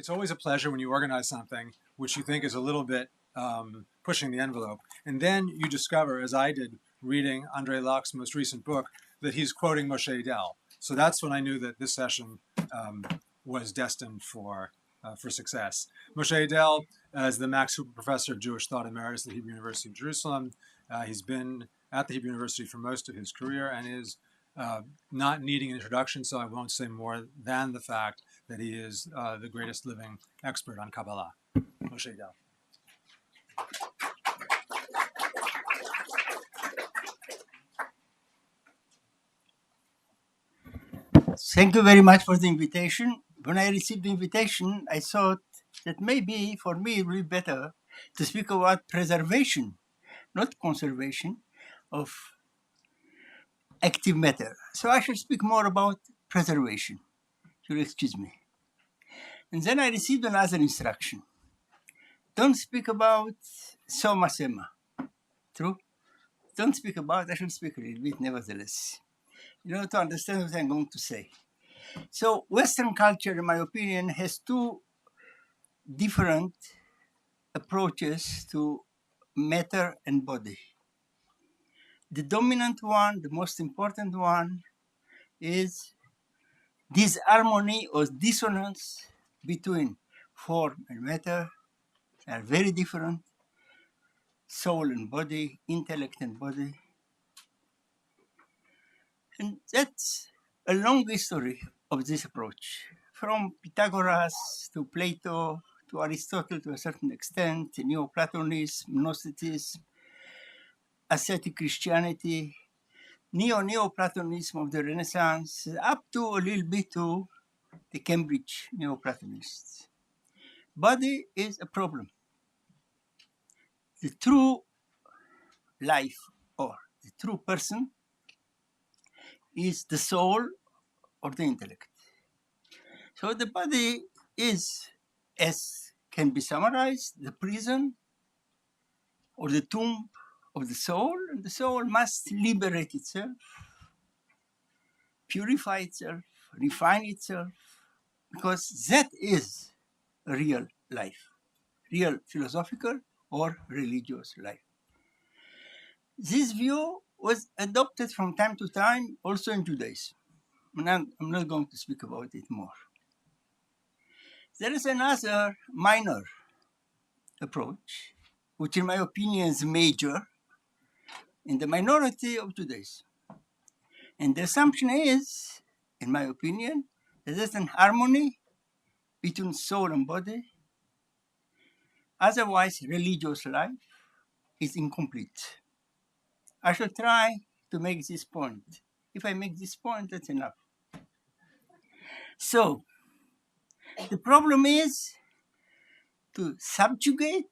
It's always a pleasure when you organize something which you think is a little bit pushing the envelope. And then you discover, as I did reading André Locke's most recent book, that he's quoting Moshe Idel. So that's when I knew that this session was destined for success. Moshe Idel is the Max Hooper Professor of Jewish Thought Emeritus at the Hebrew University of Jerusalem. He's been at the Hebrew University for most of his career and is not needing an introduction, so I won't say more than the fact that he is the greatest living expert on Kabbalah. Moshe Idel. Thank you very much for the invitation. When I received the invitation, I thought that maybe for me it would be better to speak about preservation, not conservation, of active matter. So I should speak more about preservation. You'll excuse me. And then I received another instruction. Don't speak about soma sema. True? Don't speak about, I should speak a little bit nevertheless. In order to understand what I'm going to say. So Western culture, in my opinion, has two different approaches to matter and body. The dominant one, the most important one, is disharmony or dissonance between form and matter. They are very different. Soul and body, intellect and body. And that's a long history of this approach, from Pythagoras to Plato to Aristotle to a certain extent, Neoplatonism, Gnosticism, ascetic Christianity, Neoplatonism of the Renaissance, up to a little bit to the Cambridge Neoplatonists. Body is a problem. The true life or the true person is the soul or the intellect. So the body is, as can be summarized, the prison or the tomb of the soul, and the soul must liberate itself, purify itself, refine itself, because that is a real life, real philosophical or religious life. This view was adopted from time to time also in Judaism. I'm not going to speak about it more. There is another minor approach, which in my opinion is major, in the minority of Judaism. And the assumption is, in my opinion, that there's an harmony between soul and body. Otherwise, religious life is incomplete. I shall try to make this point. If I make this point, that's enough. So, the problem is to subjugate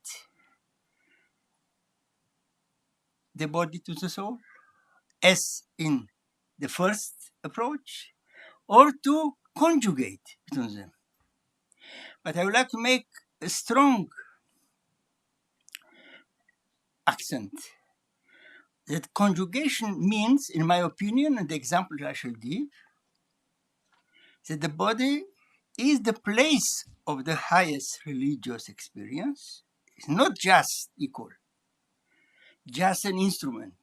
the body to the soul, as in the first approach, or to conjugate between them. But I would like to make a strong accent that conjugation means, in my opinion, and the example I shall give, that the body is the place of the highest religious experience. It's not just equal, just an instrument,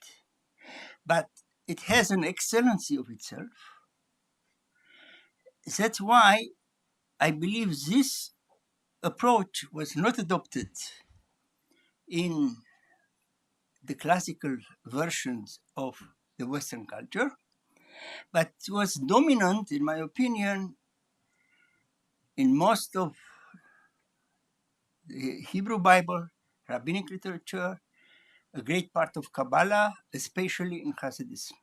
but it has an excellency of itself. That's why I believe this approach was not adopted in the classical versions of the Western culture, but was dominant, in my opinion, in most of the Hebrew Bible, rabbinic literature, a great part of Kabbalah, especially in Hasidism.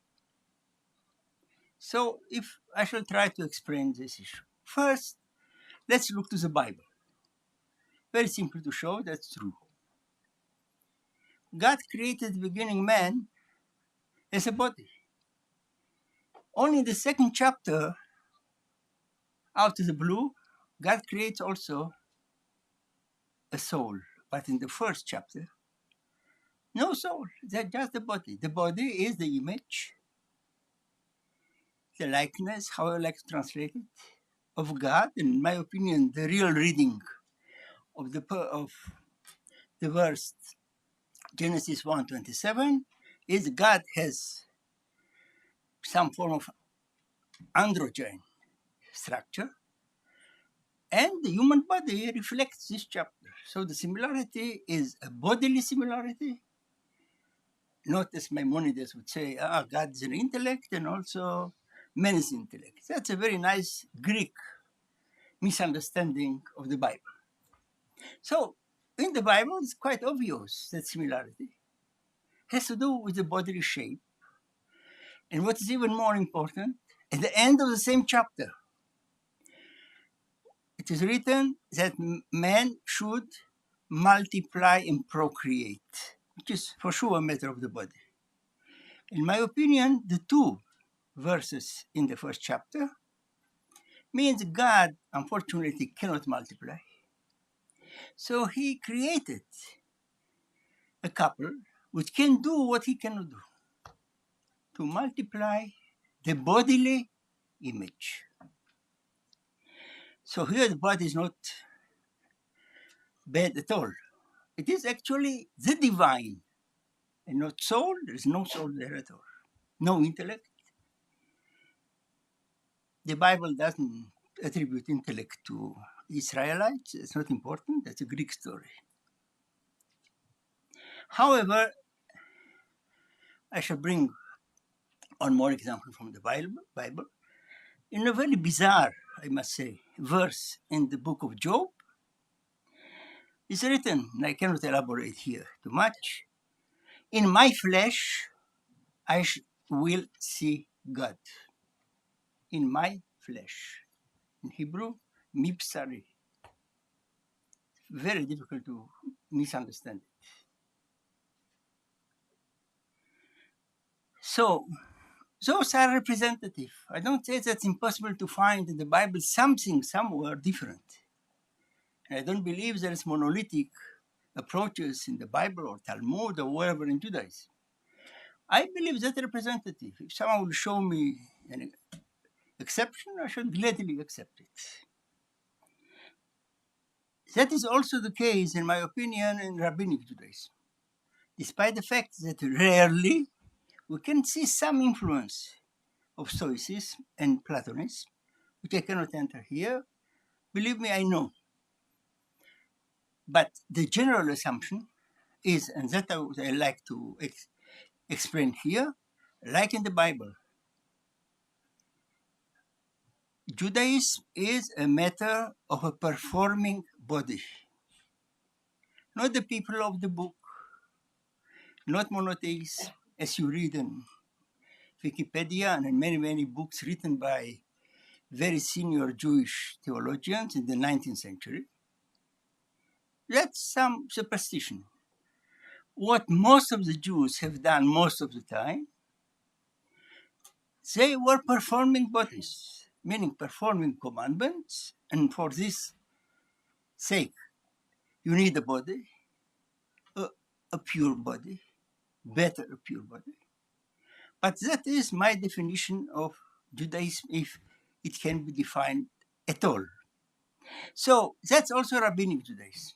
So if I shall try to explain this issue. First, let's look to the Bible. Very simple to show that's true. God created the beginning man as a body. Only in the second chapter, out of the blue, God creates also a soul. But in the first chapter, no soul, that's just the body. The body is the image, the likeness, how I like to translate it, of God, in my opinion, the real reading of the verse Genesis 1:27 is God has some form of androgen structure, and the human body reflects this chapter. So the similarity is a bodily similarity, not as Maimonides would say, God is an intellect and also man is intellect. That's a very nice Greek misunderstanding of the Bible. So in the Bible, it's quite obvious that similarity has to do with the bodily shape. And what is even more important, at the end of the same chapter, it is written that man should multiply and procreate, which is for sure a matter of the body. In my opinion, the two verses in the first chapter means God, unfortunately, cannot multiply. So he created a couple which can do what he cannot do, to multiply the bodily image. So here the body is not bad at all. It is actually the divine and not soul. There is no soul there at all. No intellect. The Bible doesn't attribute intellect to Israelites. It's not important. That's a Greek story. However, I shall bring one more example from the Bible. In a very bizarre, I must say, verse in the book of Job, it's written, and I cannot elaborate here too much, in my flesh I will see God. In my flesh. In Hebrew, mipsari. Very difficult to misunderstand. So, those are representative. I don't say that it's impossible to find in the Bible something somewhere different. And I don't believe there is monolithic approaches in the Bible or Talmud or wherever in Judaism. I believe that representative. If someone will show me an exception, I should gladly accept it. That is also the case, in my opinion, in Rabbinic Judaism. Despite the fact that rarely we can see some influence of Stoicism and Platonism, which I cannot enter here. Believe me, I know. But the general assumption is, and that I like to explain here, like in the Bible, Judaism is a matter of a performing body, not the people of the book, not monotheists, as you read in Wikipedia and in many, many books written by very senior Jewish theologians in the 19th century. That's some superstition. What most of the Jews have done most of the time, they were performing bodies, meaning performing commandments, and for this sake, you need a body, a pure body, better a pure body. But that is my definition of Judaism, if it can be defined at all. So that's also Rabbinic Judaism.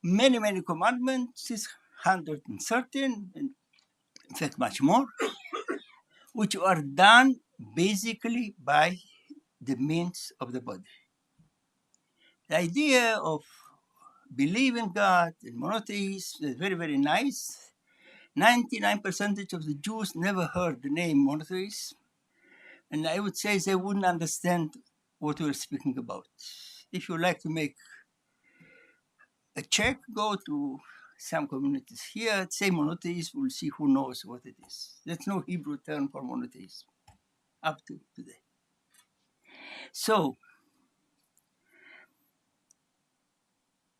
Many, many commandments, 613, and in fact much more, which are done basically by the means of the body. The idea of believing God and monotheism is very, very nice. 99% of the Jews never heard the name monotheism, and I would say they wouldn't understand what we're speaking about. If you like to make a check, go to some communities here, say monotheism, we'll see who knows what it is. There's no Hebrew term for monotheism up to today. So,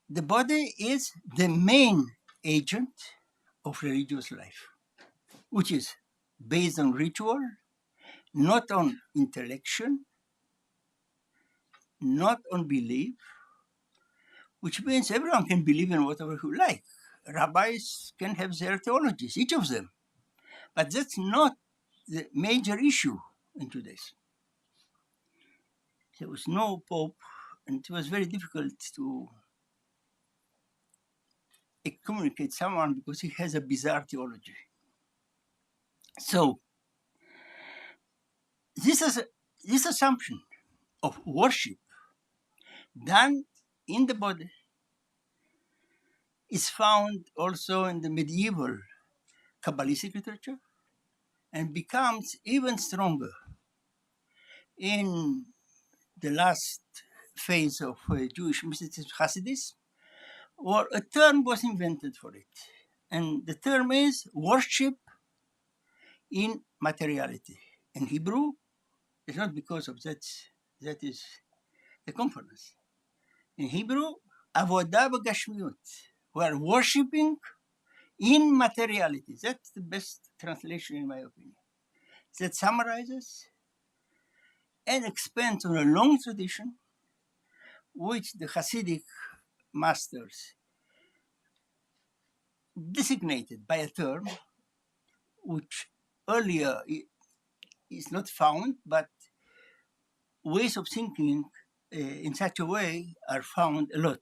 the body is the main agent of religious life, which is based on ritual, not on intellection, not on belief, which means everyone can believe in whatever you like. Rabbis can have their theologies, each of them. But that's not the major issue in Judaism. There was no pope, and it was very difficult to communicate someone because he has a bizarre theology. So this assumption of worship done in the body is found also in the medieval Kabbalistic literature and becomes even stronger in the last phase of Jewish mysticism, Hasidism, where a term was invented for it. And the term is worship in materiality. In Hebrew, it's not because of that is the conference. In Hebrew, avodah b'gashmiut. We are worshiping in materiality. That's the best translation, in my opinion. That summarizes and expands on a long tradition which the Hasidic masters designated by a term which earlier is not found, but ways of thinking in such a way are found a lot.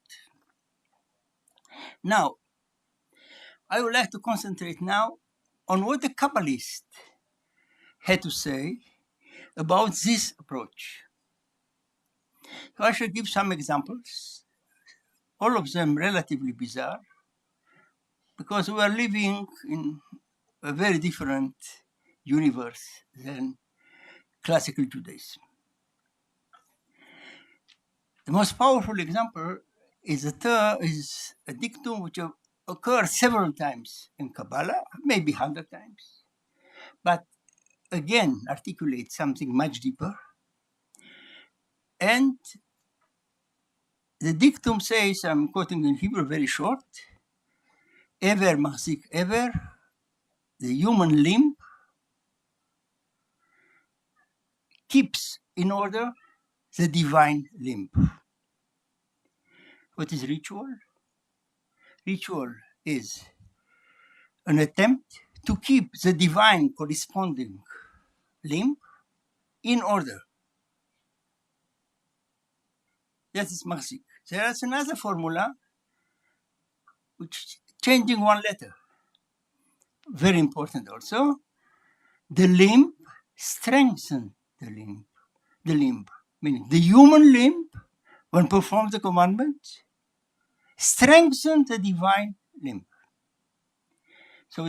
Now, I would like to concentrate now on what the Kabbalists had to say about this approach. So I shall give some examples, all of them relatively bizarre, because we are living in a very different universe than classical Judaism. The most powerful example is a dictum which occurs several times in Kabbalah, maybe 100 times, but again articulates something much deeper. And the dictum says, I'm quoting in Hebrew very short, Ever machzik ever, the human limb keeps in order the divine limb. What is ritual? Ritual is an attempt to keep the divine corresponding limb in order. That is machzik. There is another formula which changing one letter. Very important also. The limb strengthens the limb, meaning the human limb, when performs the commandment, strengthens the divine limb. So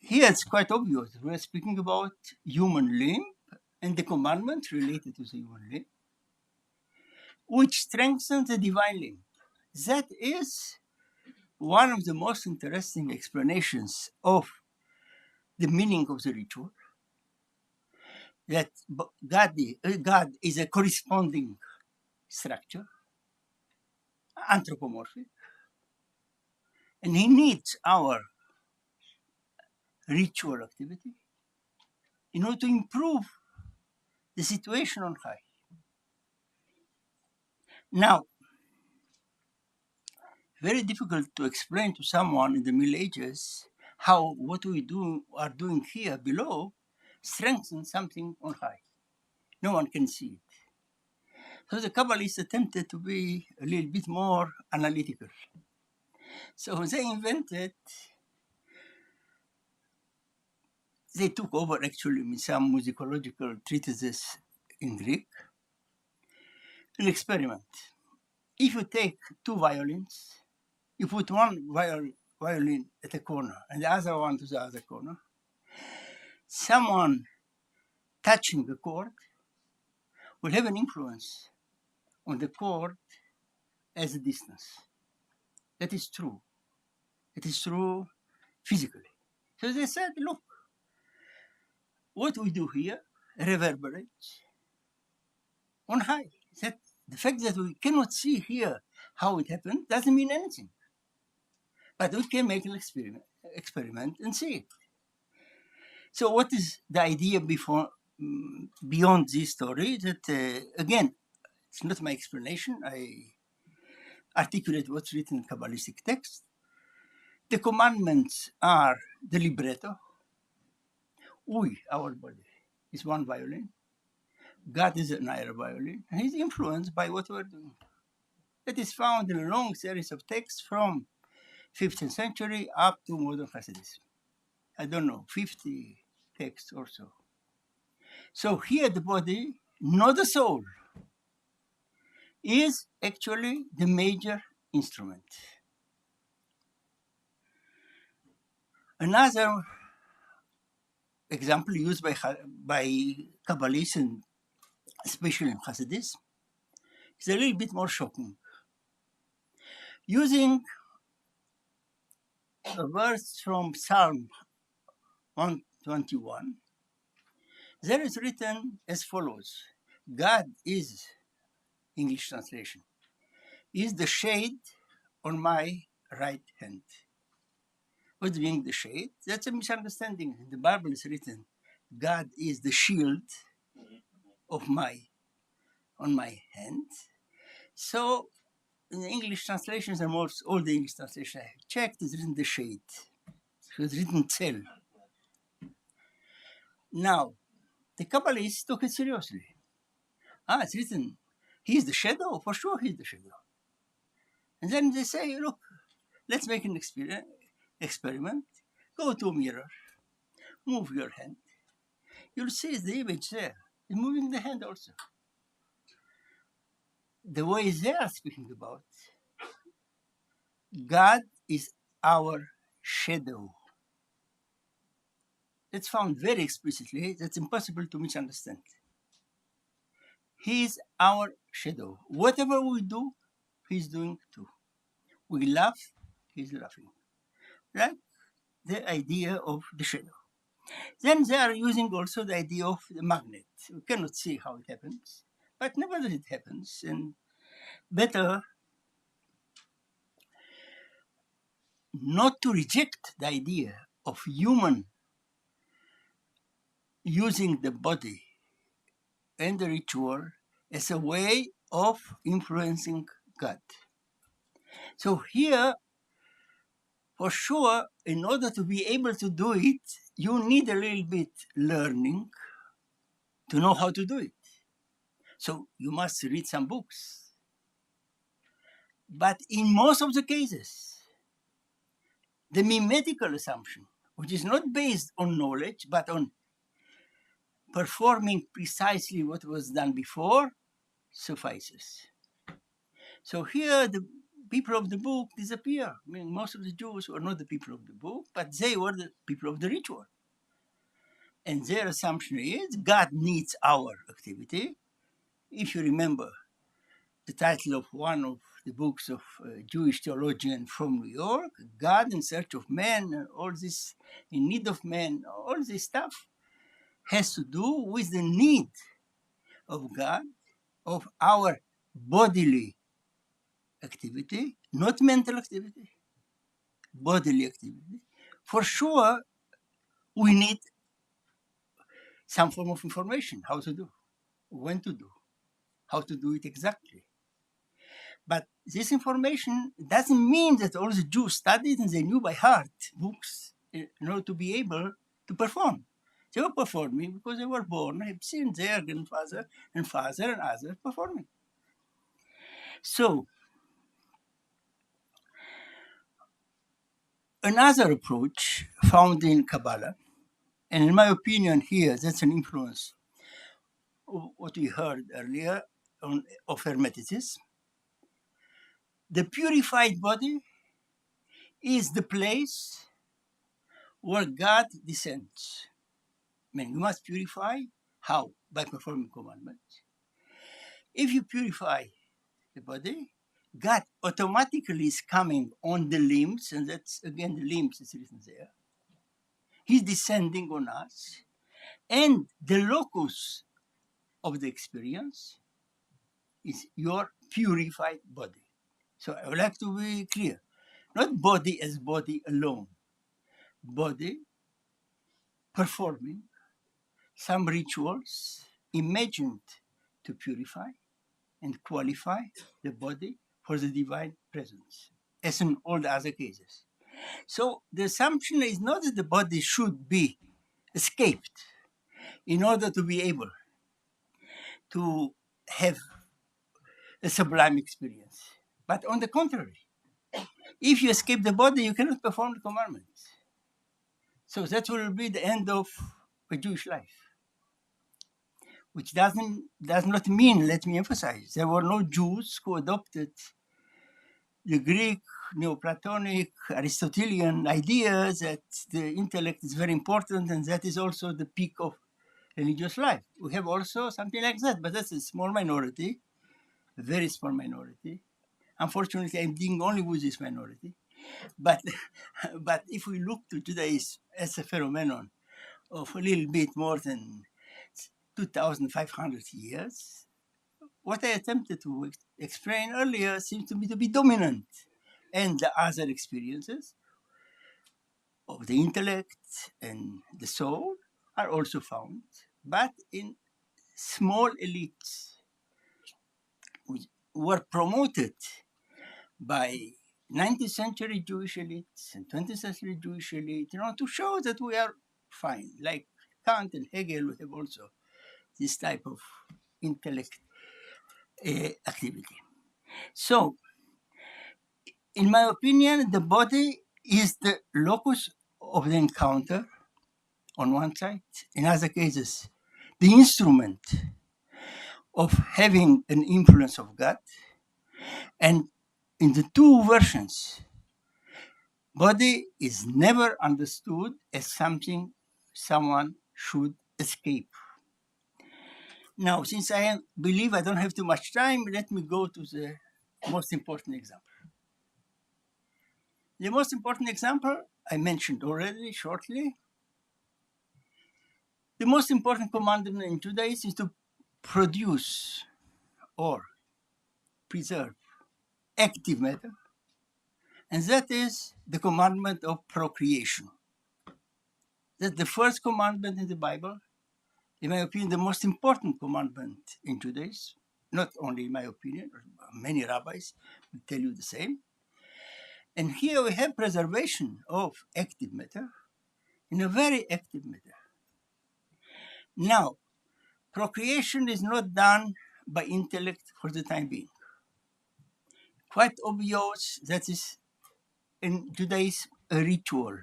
here it's quite obvious. We're speaking about human limb and the commandment related to the human limb, which strengthens the divine limb. That is one of the most interesting explanations of the meaning of the ritual, that God is a corresponding structure, anthropomorphic, and he needs our ritual activity in order to improve the situation on high. Now, very difficult to explain to someone in the Middle Ages how what we are doing here below strengthens something on high. No one can see it. So the Kabbalists attempted to be a little bit more analytical. So they took over actually with some musicological treatises in Greek, an experiment. If you take two violins, you put one violin at a corner and the other one to the other corner, someone touching the chord will have an influence on the chord as a distance. That is true. It is true physically. So they said, look, what we do here reverberates on high. That the fact that we cannot see here how it happened doesn't mean anything. But we can make an experiment and see it. So what is the idea beyond this story? That, again, it's not my explanation. I articulate what's written in Kabbalistic text. The commandments are the libretto. We, our body, is one violin. God is an air violin, and he's influenced by what we're doing. That is found in a long series of texts from 15th century up to modern Hasidism. I don't know, 50 texts or so. So here the body, not the soul, is actually the major instrument. Another example used by Kabbalists, and especially in Hasidism, is a little bit more shocking. Using a verse from Psalm 121, there is written as follows: God is, English translation, is the shade on my right hand. What's being the shade? That's a misunderstanding. The Bible is written, God is the shield of on my hand. So in the English translations, and most all the English translations I have checked, is written the shade. So it's written tel. Now, the Kabbalists took it seriously. It's written, he's the shadow? For sure he's the shadow. And then they say, look, let's make an experiment. Go to a mirror, move your hand. You'll see the image there. It's moving the hand also. The way they are speaking about, God is our shadow. That's found very explicitly. That's impossible to misunderstand. He is our shadow. Whatever we do, he's doing too. We laugh, he's laughing. Like the idea of the shadow. Then they are using also the idea of the magnet. We cannot see how it happens, but nevertheless it happens. And better not to reject the idea of human using the body and the ritual as a way of influencing God. So here, for sure, in order to be able to do it, you need a little bit learning to know how to do it. So you must read some books. But in most of the cases, the mimetical assumption, which is not based on knowledge, but on performing precisely what was done before, suffices. So here the people of the book disappear. I mean, most of the Jews were not the people of the book, but they were the people of the ritual. And their assumption is God needs our activity. If you remember the title of one of the books of a Jewish theologian from New York, God in Search of Man, all this in need of man, all this stuff has to do with the need of God, of our bodily activity, not mental activity, bodily activity. For sure, we need some form of information, how to do, when to do, how to do it exactly. But this information doesn't mean that all the Jews studied and they knew by heart books in order to be able to perform. They were performing because they were born, have seen their grandfather and father and others performing. So, another approach found in Kabbalah, and in my opinion here, that's an influence of what we heard earlier of Hermeticism. The purified body is the place where God descends. I mean, you must purify. How? By performing commandments. If you purify the body, God automatically is coming on the limbs, and that's again the limbs is written there. He's descending on us, and the locus of the experience is your purified body. So I would like to be clear. Not body as body alone. Body performing some rituals imagined to purify and qualify the body for the divine presence, as in all the other cases. So the assumption is not that the body should be escaped in order to be able to have a sublime experience. But on the contrary, if you escape the body, you cannot perform the commandments. So that will be the end of a Jewish life, which does not mean, let me emphasize, there were no Jews who adopted the Greek, Neoplatonic, Aristotelian idea that the intellect is very important and that is also the peak of religious life. We have also something like that, but that's a small minority, a very small minority. Unfortunately, I'm dealing only with this minority. But, but if we look to Judaism as a phenomenon of a little bit more than 2,500 years, what I attempted to explain earlier seems to me to be dominant. And the other experiences of the intellect and the soul are also found, but in small elites which were promoted by 19th century Jewish elites and 20th century Jewish elites, to show that we are fine. Like Kant and Hegel, we have also this type of intellect activity. So, in my opinion, the body is the locus of the encounter on one side. In other cases, the instrument of having an influence of God. And in the two versions, body is never understood as something someone should escape. Now, since I believe I don't have too much time, let me go to the most important example. The most important example I mentioned already shortly. The most important commandment in Judaism is to produce or preserve active matter, and that is the commandment of procreation. That's the first commandment in the Bible. In my opinion, the most important commandment in Judaism, not only in my opinion, many rabbis will tell you the same. And here we have preservation of active matter in a very active matter. Now, procreation is not done by intellect for the time being. Quite obvious that is in Judaism a ritual,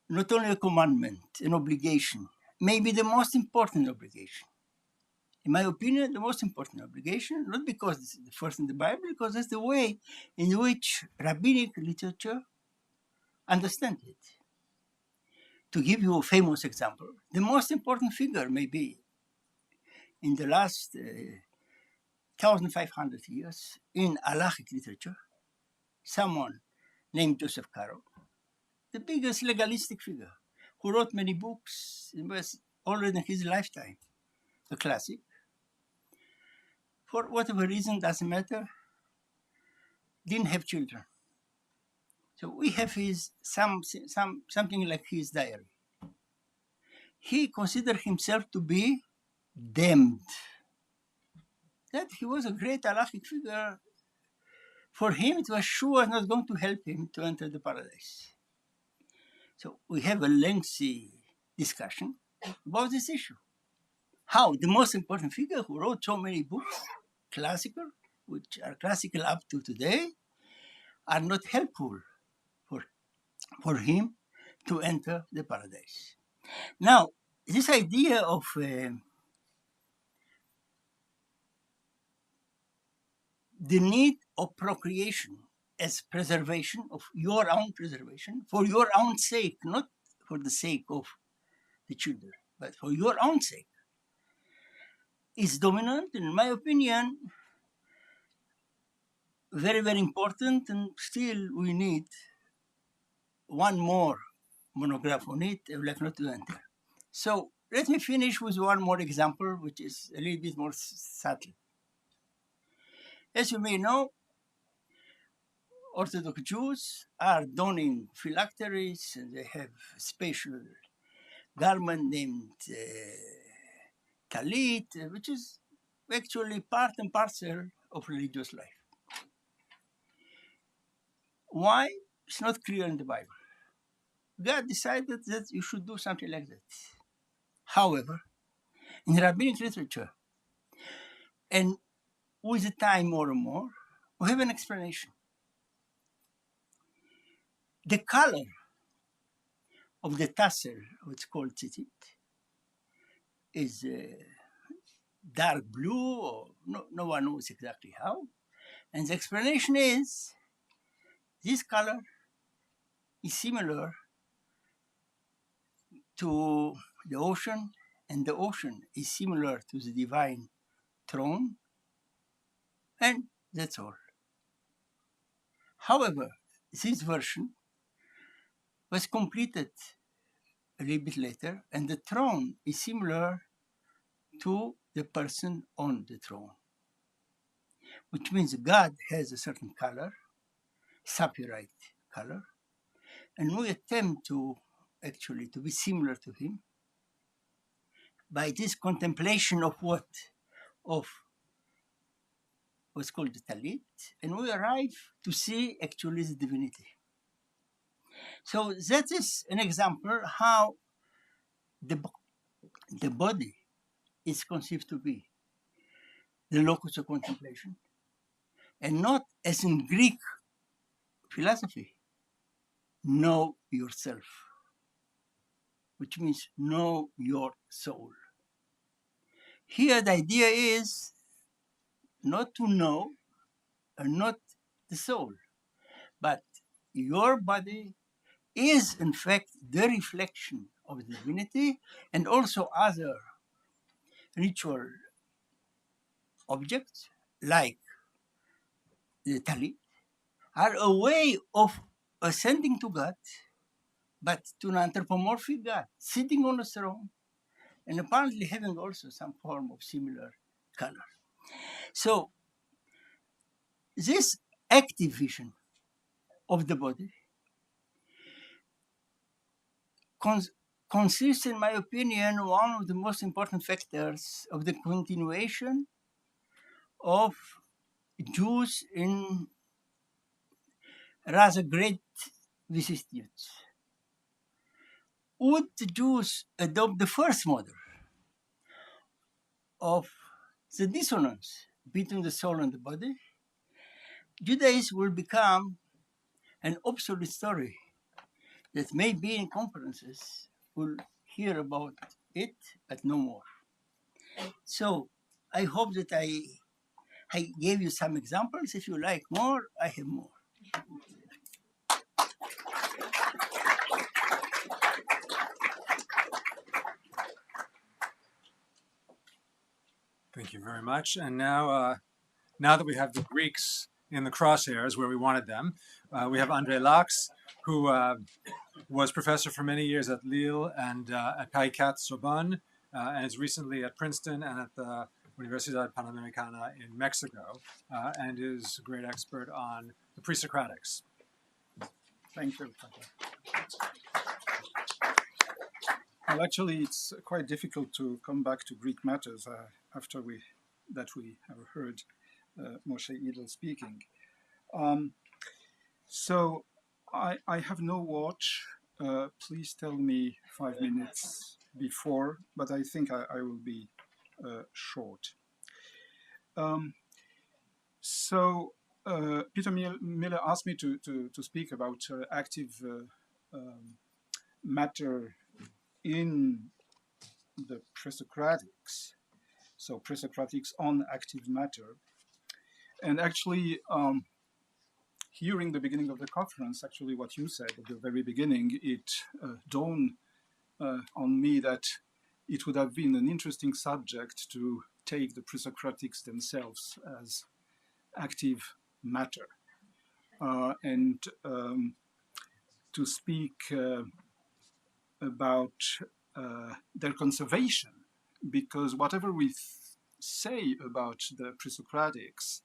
not only a commandment, an obligation, maybe the most important obligation. In my opinion, the most important obligation, not because it's the first in the Bible, because that's the way in which rabbinic literature understands it. To give you a famous example, the most important figure maybe in the last 1,500 years in halachic literature, someone named Joseph Caro, the biggest legalistic figure, who wrote many books. It was already in his lifetime a classic. For whatever reason, doesn't matter, didn't have children. So we have his something like his diary. He considered himself to be damned. That he was a great halachic figure. For him, it was sure not going to help him to enter the paradise. So we have a lengthy discussion about this issue. How the most important figure who wrote so many books, classical, which are classical up to today, are not helpful for him to enter the paradise. Now, this idea of the need of procreation as preservation of your own preservation, for your own sake, not for the sake of the children, but for your own sake, is dominant, in my opinion, very, very important, and still we need one more monograph on it. I would like not to enter. So let me finish with one more example, which is a little bit more subtle. As you may know, Orthodox Jews are donning phylacteries, and they have a special garment named talit, which is actually part and parcel of religious life. Why? It's not clear in the Bible. God decided that you should do something like that. However, in rabbinic literature. And with time, more and more, we have an explanation. The color of the tassel, what's called tzitzit, is dark blue, or no one knows exactly how. And the explanation is this color is similar to the ocean, and the ocean is similar to the divine throne, and that's all. However, this version was completed a little bit later, and the throne is similar to the person on the throne, which means God has a certain color, sapphire color, and we attempt to actually to be similar to him by this contemplation of what? Of what's called the talit, and we arrive to see actually the divinity. So that is an example how the body is conceived to be the locus of contemplation, and not as in Greek philosophy, know yourself, which means know your soul. Here the idea is not to know and not the soul, but your body is in fact the reflection of the divinity, and also other ritual objects like the talit are a way of ascending to God, but to an anthropomorphic God, sitting on a throne, and apparently having also some form of similar color. So this active vision of the body consists, in my opinion, one of the most important factors of the continuation of Jews in rather great vicissitudes. Would the Jews adopt the first model of the dissonance between the soul and the body, Judaism will become an obsolete story that maybe in conferences we'll hear about it, but no more. So I hope that I gave you some examples. If you like more, I have more. Thank you very much. And now, now that we have the Greeks in the crosshairs where we wanted them, we have André Laux, who was professor for many years at Lille and at Sorbonne, and is recently at Princeton and at the Universidad Panamericana in Mexico, and is a great expert on the Pre-Socratics. Thank you. Well, actually, it's quite difficult to come back to Greek matters after we have heard Moshe Idel speaking. So I have no watch. Please tell me 5 minutes before, but I think I will be short. Peter Miller asked me to speak about active matter in the Pre-Socratics, so Pre-Socratics on active matter. And actually, hearing the beginning of the conference, actually what you said at the very beginning, it dawned on me that it would have been an interesting subject to take the Pre-Socratics themselves as active matter and to speak about their conservation, because whatever we say about the Pre-Socratics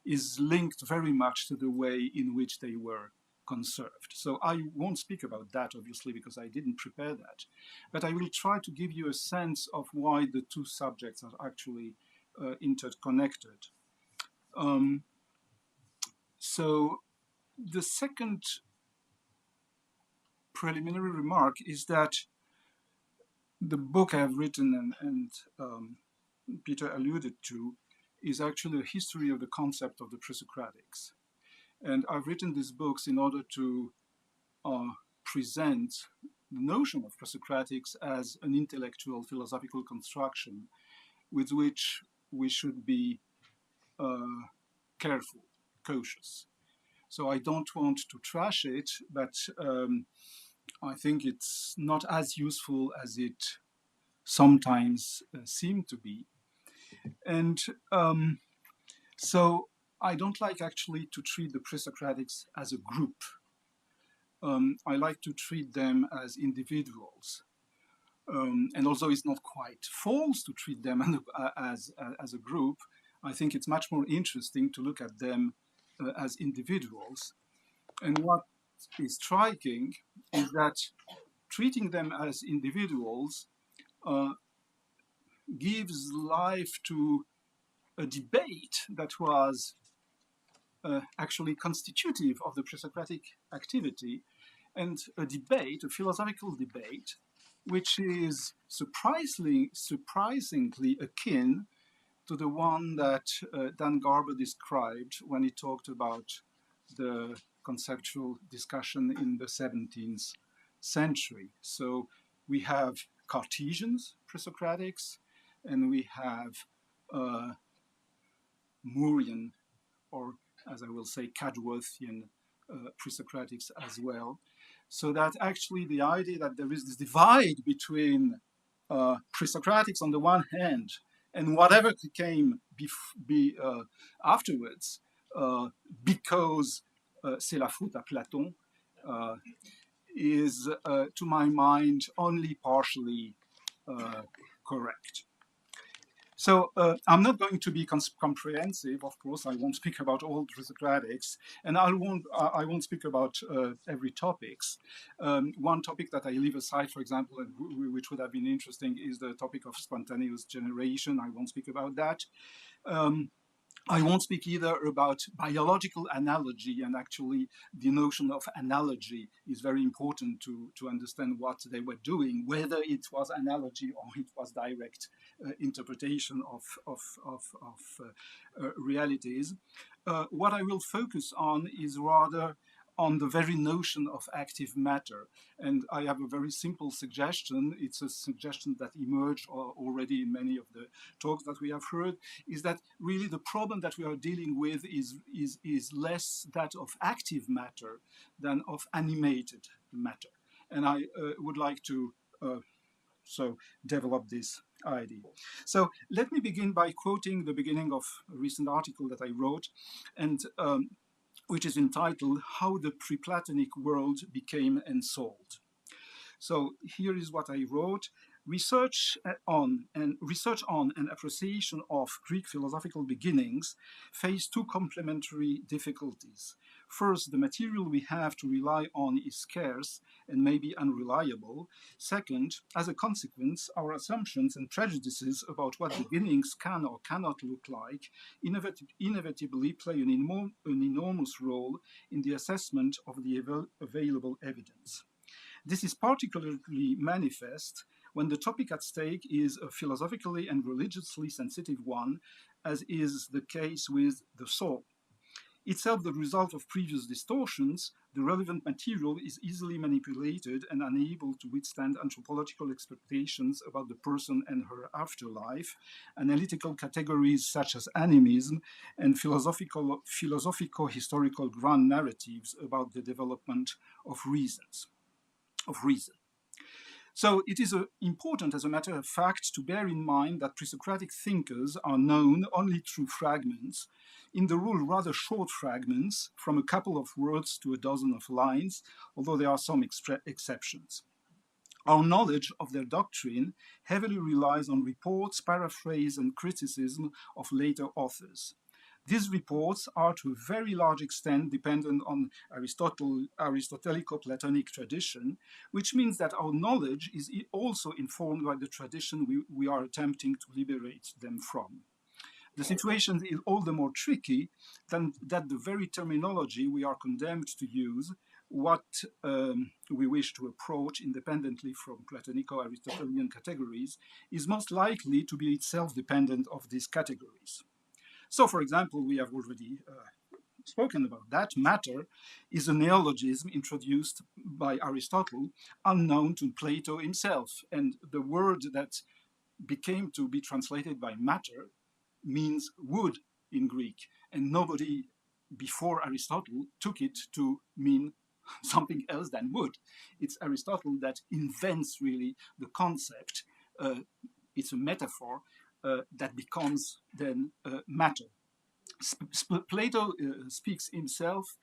is linked very much to the way in which they were conserved. So I won't speak about that, obviously, because I didn't prepare that, but I will try to give you a sense of why the two subjects are actually interconnected. So the second preliminary remark is that the book I've written and Peter alluded to is actually a history of the concept of the Pre-Socratics. And I've written these books in order to present the notion of Pre-Socratics as an intellectual philosophical construction with which we should be careful, cautious. So I don't want to trash it, but I think it's not as useful as it sometimes seemed to be. And so I don't like actually to treat the Pre-Socratics as a group. I like to treat them as individuals. And although it's not quite false to treat them as a group, I think it's much more interesting to look at them as individuals. And what is striking is that treating them as individuals gives life to a debate that was actually constitutive of the Pre-Socratic activity, and a debate, a philosophical debate, which is surprisingly akin to the one that Dan Garber described when he talked about the conceptual discussion in the 17th century. So we have Cartesians, Pre-Socratics, and we have Moorean, or as I will say, Cadworthian Pre-Socratics as well. So that actually the idea that there is this divide between Pre-Socratics on the one hand and whatever came afterwards, because c'est la faute à Platon, is, to my mind, only partially correct. So I'm not going to be comprehensive. Of course, I won't speak about all Pre-Socratics, and I won't speak about every topics. One topic that I leave aside, for example, and which would have been interesting, is the topic of spontaneous generation. I won't speak about that. I won't speak either about biological analogy, and actually the notion of analogy is very important to understand what they were doing, whether it was analogy or it was direct interpretation of realities. What I will focus on is rather on the very notion of active matter. And I have a very simple suggestion. It's a suggestion that emerged already in many of the talks that we have heard, is that really the problem that we are dealing with is less that of active matter than of animated matter. And I would like to develop this idea. So let me begin by quoting the beginning of a recent article that I wrote, and which is entitled "How the Pre-Platonic World Became Ensouled." So here is what I wrote. Research on and appreciation of Greek philosophical beginnings face two complementary difficulties. First, the material we have to rely on is scarce and may be unreliable. Second, as a consequence, our assumptions and prejudices about what beginnings can or cannot look like inevitably play an enormous role in the assessment of the available evidence. This is particularly manifest when the topic at stake is a philosophically and religiously sensitive one, as is the case with the soul. Itself the result of previous distortions, the relevant material is easily manipulated and unable to withstand anthropological expectations about the person and her afterlife, analytical categories such as animism, and philosophico-historical grand narratives about the development of reason. So it is important, as a matter of fact, to bear in mind that pre-Socratic thinkers are known only through fragments, in the rule rather short fragments, from a couple of words to a dozen of lines, although there are some exceptions. Our knowledge of their doctrine heavily relies on reports, paraphrase, and criticism of later authors. These reports are to a very large extent dependent on Aristotelico-Platonic tradition, which means that our knowledge is also informed by the tradition we are attempting to liberate them from. The situation is all the more tricky than that the very terminology we are condemned to use what we wish to approach independently from Platonico-Aristotelian categories is most likely to be itself dependent of these categories. So, for example, we have already spoken about that. Matter is a neologism introduced by Aristotle, unknown to Plato himself. And the word that became to be translated by matter means wood in Greek. And nobody before Aristotle took it to mean something else than wood. It's Aristotle that invents really the concept. It's a metaphor that becomes then matter. Plato speaks himself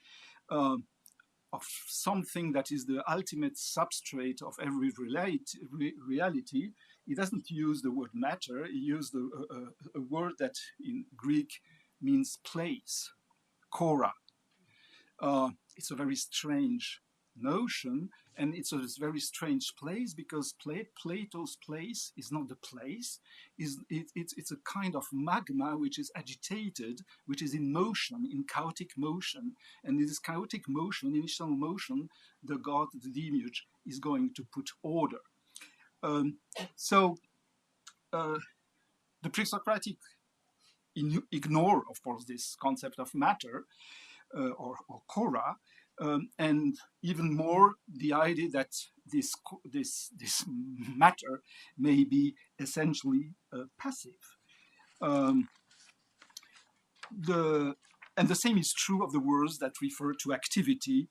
of something that is the ultimate substrate of every reality. He doesn't use the word matter. He used a word that in Greek means place, kora. It's a very strange notion, and it's a very strange place because Plato's place is not the place. It's a kind of magma which is agitated, which is in motion, in chaotic motion. And in this chaotic motion, initial motion, the god, the demiurge, is going to put order. The Pre-Socratic ignore, of course, this concept of matter or kora, and even more the idea that this matter may be essentially passive. And the same is true of the words that refer to activity,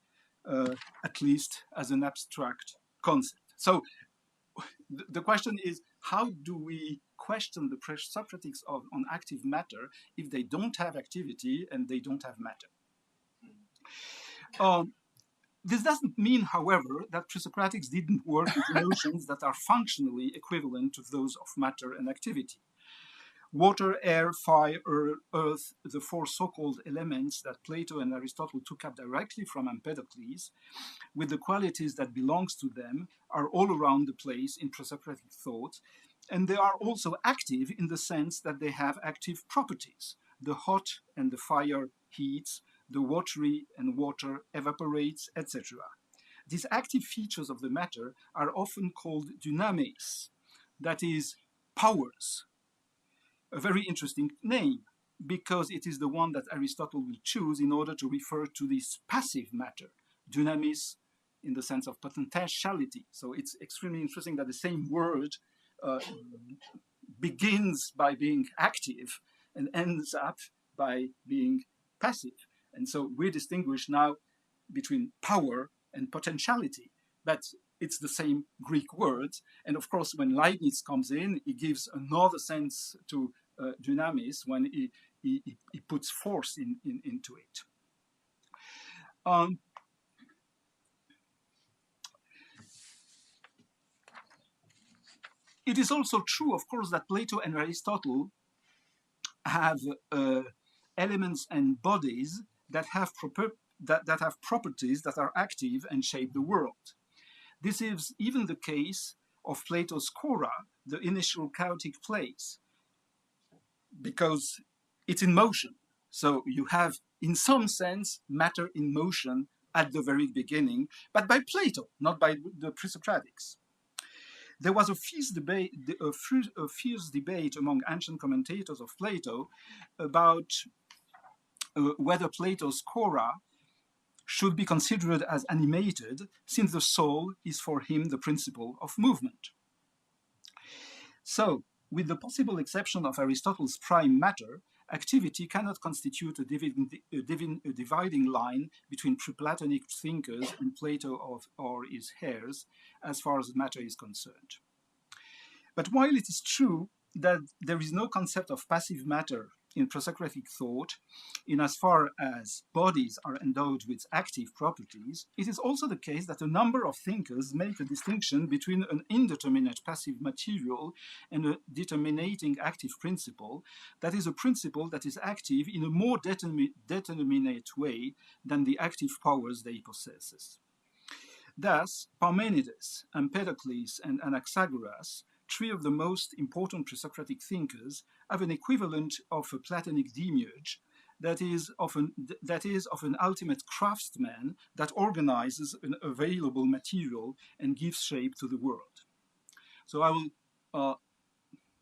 at least as an abstract concept. So the question is, how do we question the Pre-Socratics on active matter if they don't have activity and they don't have matter? This doesn't mean, however, that Pre-Socratics didn't work with notions that are functionally equivalent to those of matter and activity. Water, air, fire, earth, the four so-called elements that Plato and Aristotle took up directly from Empedocles, with the qualities that belongs to them, are all around the place in Pre-Socratic thought, and they are also active in the sense that they have active properties. The hot and the fire heats, the watery and water evaporates, etc. These active features of the matter are often called dynamis, that is, powers. A very interesting name, because it is the one that Aristotle will choose in order to refer to this passive matter, dynamis in the sense of potentiality. So it's extremely interesting that the same word begins by being active and ends up by being passive. And so we distinguish now between power and potentiality, but it's the same Greek word. And of course, when Leibniz comes in, he gives another sense to dynamis when he puts force into it. It is also true, of course, that Plato and Aristotle have elements and bodies that have properties that are active and shape the world. This is even the case of Plato's kora, the initial chaotic place, because it's in motion. So you have, in some sense, matter in motion at the very beginning, but by Plato, not by the Pre-Socratics. There was a fierce debate among ancient commentators of Plato about whether Plato's kora should be considered as animated, since the soul is for him the principle of movement. So, with the possible exception of Aristotle's prime matter, activity cannot constitute a dividing line between pre-Platonic thinkers and Plato or his heirs, as far as matter is concerned. But while it is true that there is no concept of passive matter in Pre-Socratic thought, in as far as bodies are endowed with active properties, it is also the case that a number of thinkers make a distinction between an indeterminate passive material and a determinating active principle, that is, a principle that is active in a more determinate way than the active powers they possess. Thus, Parmenides, Empedocles, and Anaxagoras, three of the most important Pre-Socratic thinkers, have an equivalent of a Platonic demiurge that is of an ultimate craftsman that organizes an available material and gives shape to the world. So I will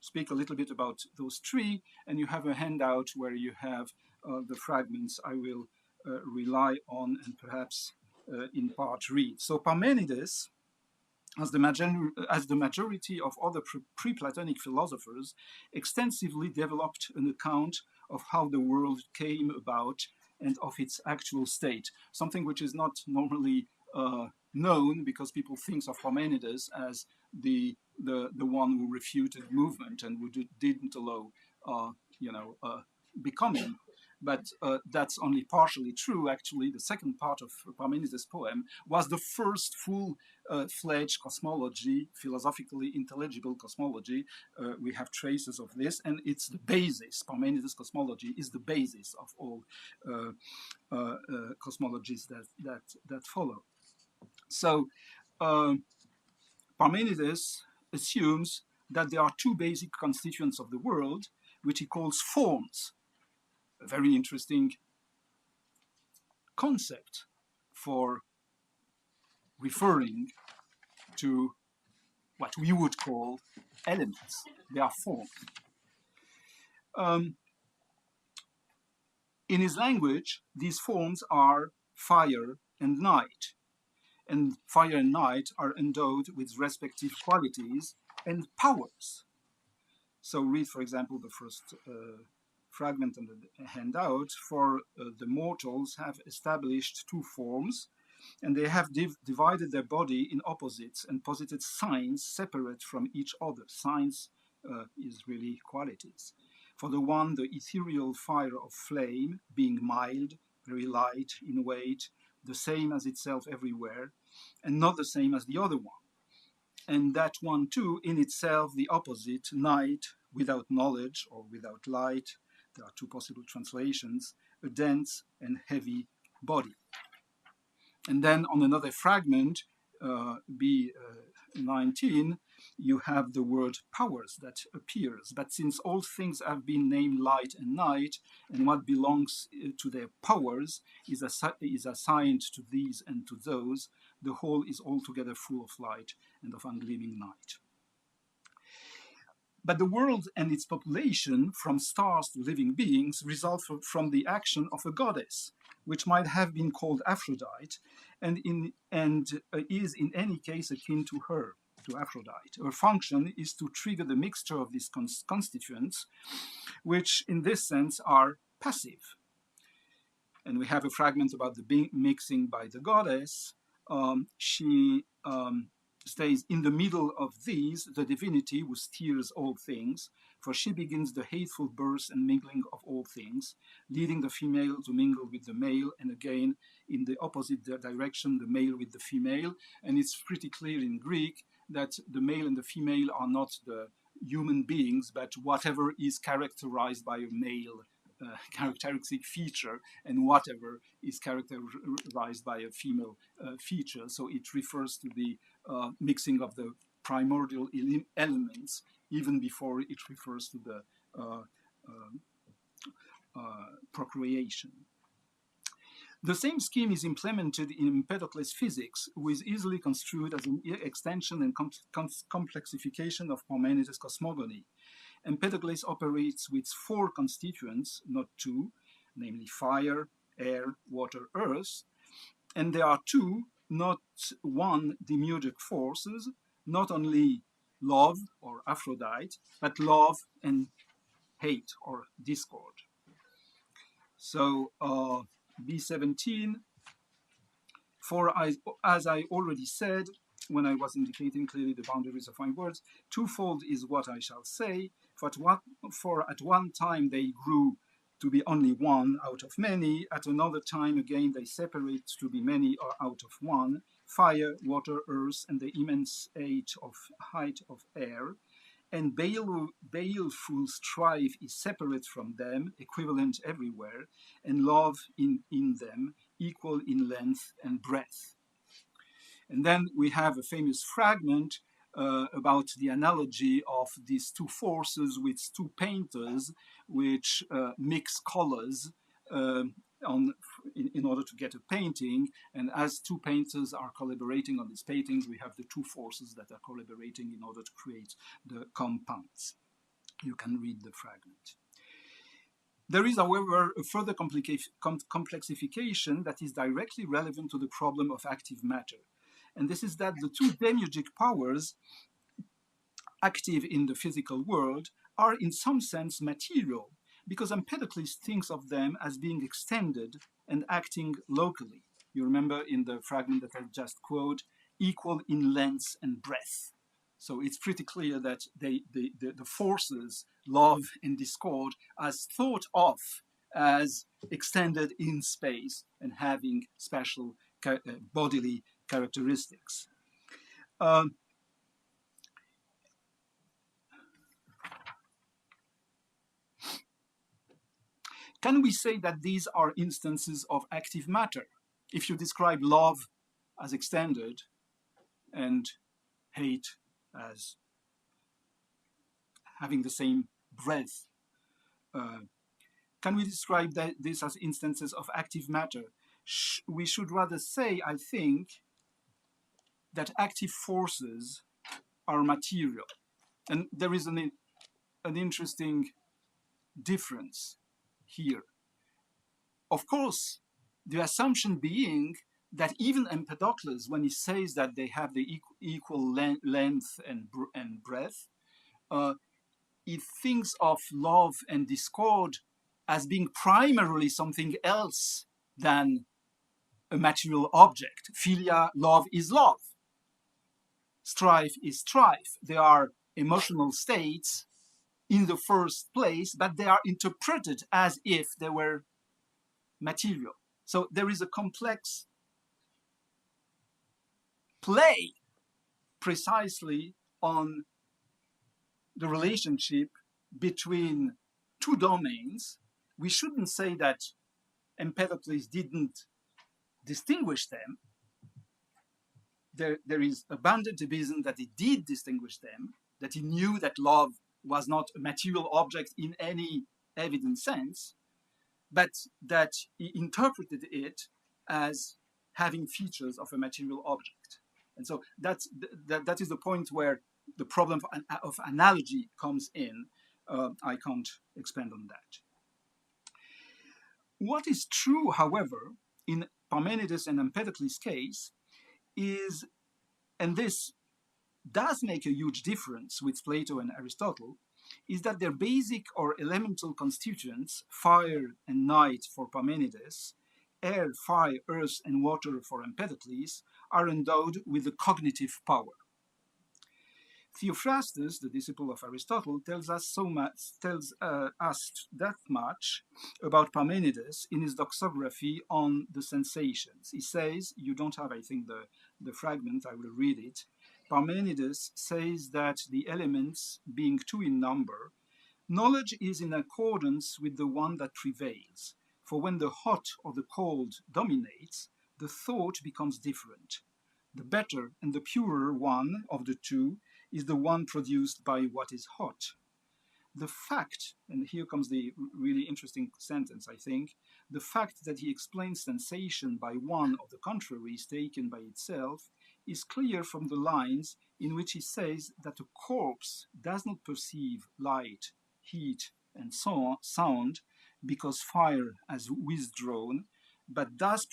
speak a little bit about those three, and you have a handout where you have the fragments I will rely on and perhaps in part read. So Parmenides, as the majority of other pre-Platonic philosophers, extensively developed an account of how the world came about and of its actual state, something which is not normally known because people think of Parmenides as the one who refuted movement and who didn't allow becoming. But that's only partially true. Actually, the second part of Parmenides' poem was the first full-fledged cosmology, philosophically intelligible cosmology. We have traces of this, and it's the basis. Parmenides' cosmology is the basis of all cosmologies that follow. So Parmenides assumes that there are two basic constituents of the world, which he calls forms. A very interesting concept for referring to what we would call elements. They are forms. In his language, these forms are fire and night. And fire and night are endowed with respective qualities and powers. So read, for example, the first fragment on the handout. For the mortals have established two forms, and they have divided their body in opposites and posited signs separate from each other. Signs is really qualities. For the one, the ethereal fire of flame, being mild, very light in weight, the same as itself everywhere, and not the same as the other one. And that one too, in itself, the opposite, night, without knowledge or without light. There are two possible translations, a dense and heavy body. And then on another fragment, B19, you have the word powers that appears. But since all things have been named light and night, and what belongs to their powers is assigned to these and to those, the whole is altogether full of light and of ungleaming night. But the world and its population, from stars to living beings, result from the action of a goddess, which might have been called Aphrodite, and is in any case akin to her, to Aphrodite. Her function is to trigger the mixture of these constituents, which in this sense are passive. And we have a fragment about the mixing by the goddess. She stays in the middle of these, the divinity who steers all things, for she begins the hateful birth and mingling of all things, leading the female to mingle with the male, and again in the opposite direction, the male with the female. And it's pretty clear in Greek that the male and the female are not the human beings, but whatever is characterized by a male characteristic feature, and whatever is characterized by a female feature. So it refers to the mixing of the primordial elements, even before it refers to the procreation. The same scheme is implemented in Empedocles' physics, which is easily construed as an extension and complexification of Parmenides' cosmogony. Empedocles operates with four constituents, not two, namely fire, air, water, earth, and there are two, not one, demiurgic forces, not only love or Aphrodite, but love and hate or discord. So B17, as I already said, when I was indicating clearly the boundaries of my words, twofold is what I shall say. For at one time they grew to be only one out of many, at another time again they separate to be many or out of one, fire, water, earth, and the immense height of air. And baleful strife is separate from them, equivalent everywhere, and love in them, equal in length and breadth. And then we have a famous fragment about the analogy of these two forces with two painters which mix colors in order to get a painting. And as two painters are collaborating on these paintings, we have the two forces that are collaborating in order to create the compounds. You can read the fragment. There is, however, a further complexification that is directly relevant to the problem of active matter. And this is that the two demiurgic powers active in the physical world are in some sense material, because Empedocles thinks of them as being extended and acting locally. You remember in the fragment that I just quote, equal in length and breadth. So it's pretty clear that the forces, love and discord, as thought of as extended in space and having special bodily characteristics. Can we say that these are instances of active matter? If you describe love as extended and hate as having the same breadth, can we describe this as instances of active matter? We should rather say, I think, that active forces are material. And there is an interesting difference here. Of course, the assumption being that even Empedocles, when he says that they have the equal length and breadth, he thinks of love and discord as being primarily something else than a material object. Philia, love is love. Strife is strife. They are emotional states in the first place, but they are interpreted as if they were material. So there is a complex play precisely on the relationship between two domains. We shouldn't say that Empedocles didn't distinguish them. There is abundant evidence that he did distinguish them, that he knew that love was not a material object in any evident sense, but that he interpreted it as having features of a material object. And so that is the point where the problem of analogy comes in. I can't expand on that. What is true, however, in Parmenides and Empedocles' case is, and this does make a huge difference with Plato and Aristotle, is that their basic or elemental constituents, fire and night for Parmenides, air, fire, earth, and water for Empedocles, are endowed with the cognitive power. Theophrastus, the disciple of Aristotle, tells us that much about Parmenides in his doxography on the sensations. He says, you don't have, I think, the fragment, I will read it. Parmenides says that the elements, being two in number, knowledge is in accordance with the one that prevails. For when the hot or the cold dominates, the thought becomes different. The better and the purer one of the two is the one produced by what is hot. The fact, and here comes the really interesting sentence, I think, the fact that he explains sensation by one of the contraries taken by itself is clear from the lines in which he says that a corpse does not perceive light, heat, and sound because fire has withdrawn, but does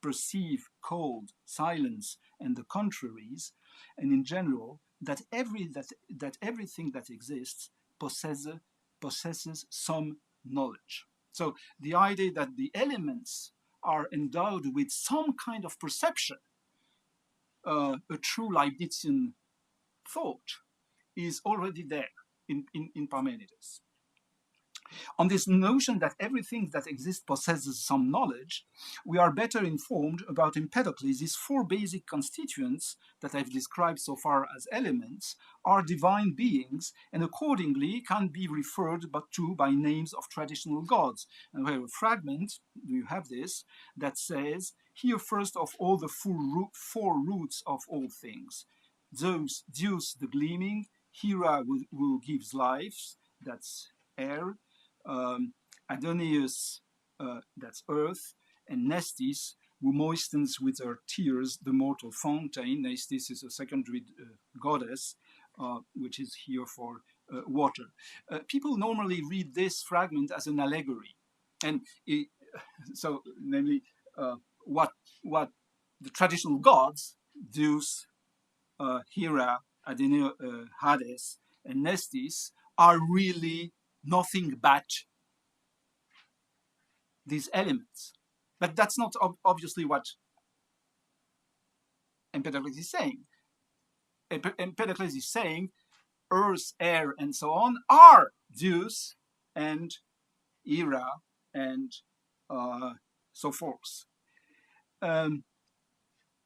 perceive cold, silence, and the contraries, and in general, that everything that exists possesses some knowledge. So the idea that the elements are endowed with some kind of perception, a true Leibnizian thought, is already there in Parmenides. On this notion that everything that exists possesses some knowledge, we are better informed about Empedocles' four basic constituents that I've described so far as elements are divine beings and accordingly can be referred to by names of traditional gods. And we have a fragment, do you have this, that says, here first of all the four roots of all things. Zeus the gleaming, Hera who gives life, that's air, Adonius, that's earth, and Nestis, who moistens with her tears the mortal fountain. Nestis is a secondary goddess, which is here for water. People normally read this fragment as an allegory, and so, namely, what the traditional gods, Zeus, Hera, Hades, and Nestis, are really nothing but these elements. But that's not obviously what Empedocles is saying. Empedocles is saying earth, air, and so on are Zeus and Hera and so forth. And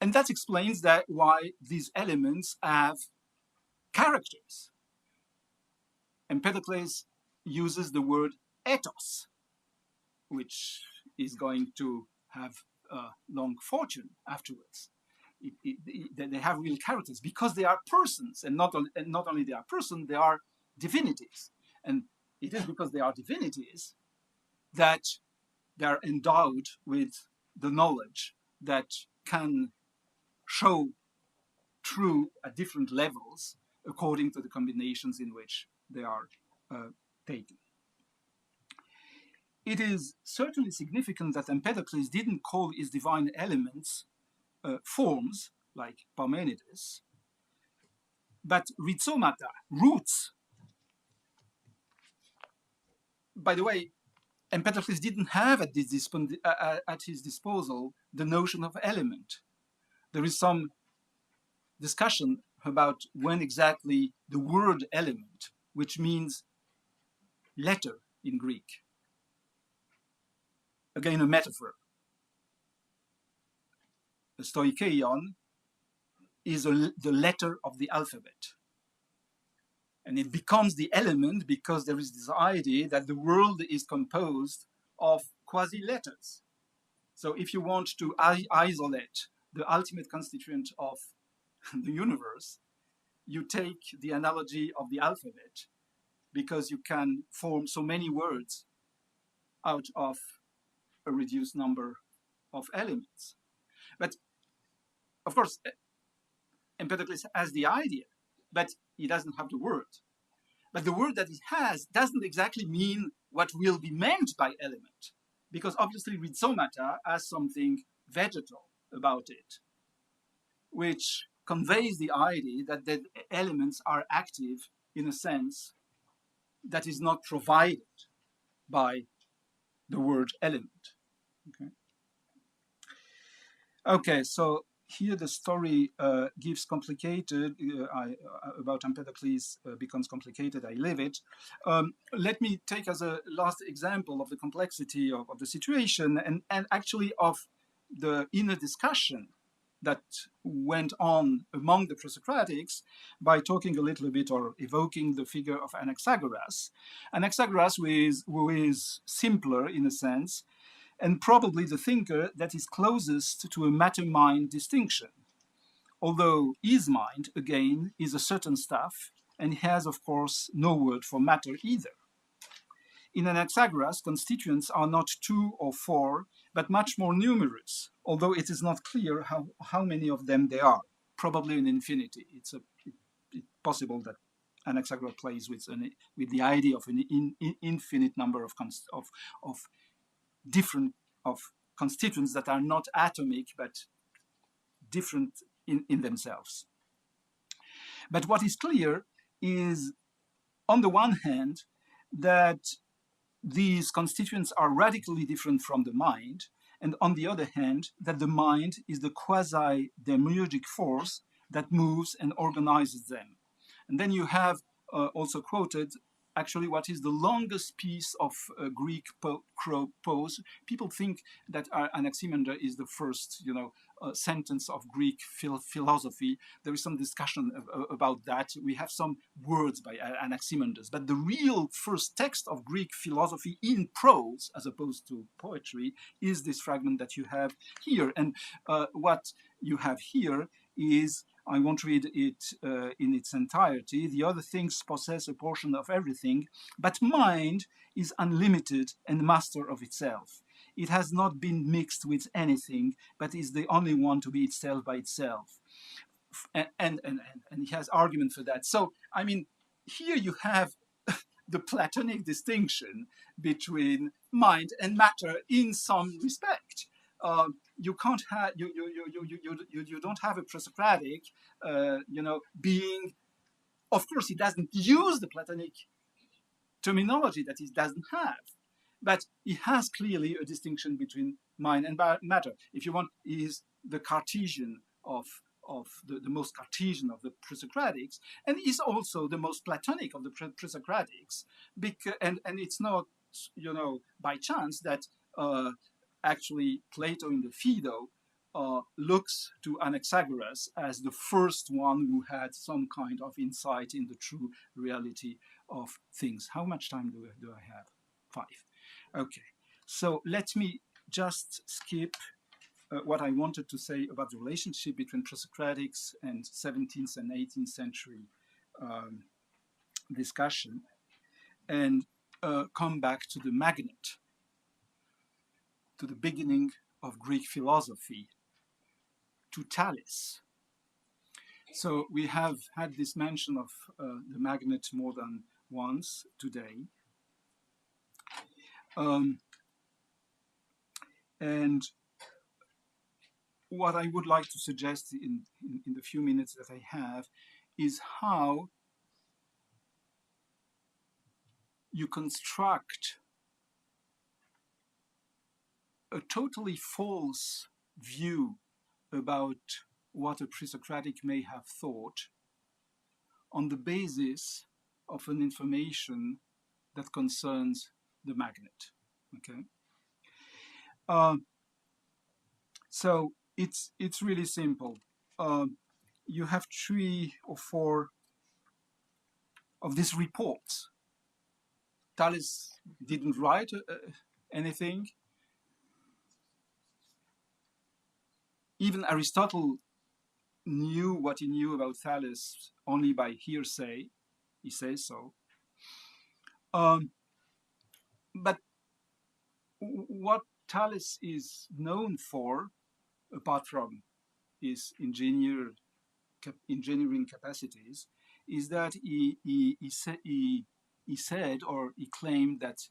that explains that why these elements have characters. Empedocles uses the word ethos, which is going to have a long fortune afterwards. They have real characters because they are persons, and not only they are persons, they are divinities. And it is because they are divinities that they are endowed with the knowledge that can show true at different levels according to the combinations in which they are taken. It is certainly significant that Empedocles didn't call his divine elements forms like Parmenides, but rhizomata, roots. By the way, Empedocles didn't have at his disposal the notion of element. There is some discussion about when exactly the word element, which means letter in Greek, again a metaphor. The stoikeion is the letter of the alphabet. And it becomes the element because there is this idea that the world is composed of quasi-letters. So if you want to isolate the ultimate constituent of the universe, you take the analogy of the alphabet because you can form so many words out of a reduced number of elements. But of course, Empedocles has the idea, but he doesn't have the word. But the word that he has doesn't exactly mean what will be meant by element, because obviously rhizomata has something vegetal about it, which conveys the idea that the elements are active in a sense that is not provided by the word element. Okay, so here the story gives complicated, about Empedocles becomes complicated, I leave it. Let me take as a last example of the complexity of the situation and actually of the inner discussion that went on among the Pre-Socratics by talking a little bit or evoking the figure of Anaxagoras. Anaxagoras, who is simpler in a sense, and probably the thinker that is closest to a matter-mind distinction. Although his mind, again, is a certain stuff, and has, of course, no word for matter either. In Anaxagoras, constituents are not 2 or 4, but much more numerous, although it is not clear how many of them there are, probably an infinity. It's possible that Anaxagoras plays with the idea of an infinite number of different constituents that are not atomic but different in themselves. But what is clear is, on the one hand, that these constituents are radically different from the mind, and on the other hand, that the mind is the quasi-demiurgic force that moves and organizes them. And then you have also quoted actually what is the longest piece of Greek prose. People think that Anaximander is the first, sentence of Greek philosophy. There is some discussion about that. We have some words by Anaximander, but the real first text of Greek philosophy in prose, as opposed to poetry, is this fragment that you have here. And what you have here is I won't read it in its entirety. The other things possess a portion of everything, but mind is unlimited and master of itself. It has not been mixed with anything, but is the only one to be itself by itself. And he has argument for that. So, I mean, here you have the Platonic distinction between mind and matter in some respect. You can't have you don't have a Pre-Socratic, being. Of course, he doesn't use the Platonic terminology that he doesn't have, but he has clearly a distinction between mind and matter. If you want, he is the Cartesian of the most Cartesian of the Pre-Socratics, and is also the most Platonic of the Pre-Socratics. And it's not, by chance that actually Plato in the Phaedo looks to Anaxagoras as the first one who had some kind of insight in the true reality of things. How much time do I have? 5. Okay. So let me just skip what I wanted to say about the relationship between Pre-Socratics and 17th and 18th century discussion, and come back to the magnet, to the beginning of Greek philosophy, to Thales. So we have had this mention of the magnet more than once today. And what I would like to suggest in the few minutes that I have is how you construct a totally false view about what a Pre-Socratic may have thought on the basis of an information that concerns the magnet. Okay. So it's really simple. You have 3 or 4 of these reports. Thales didn't write anything. Even Aristotle knew what he knew about Thales only by hearsay. He says so. But what Thales is known for, apart from his engineering capacities, is that he said, or he claimed, that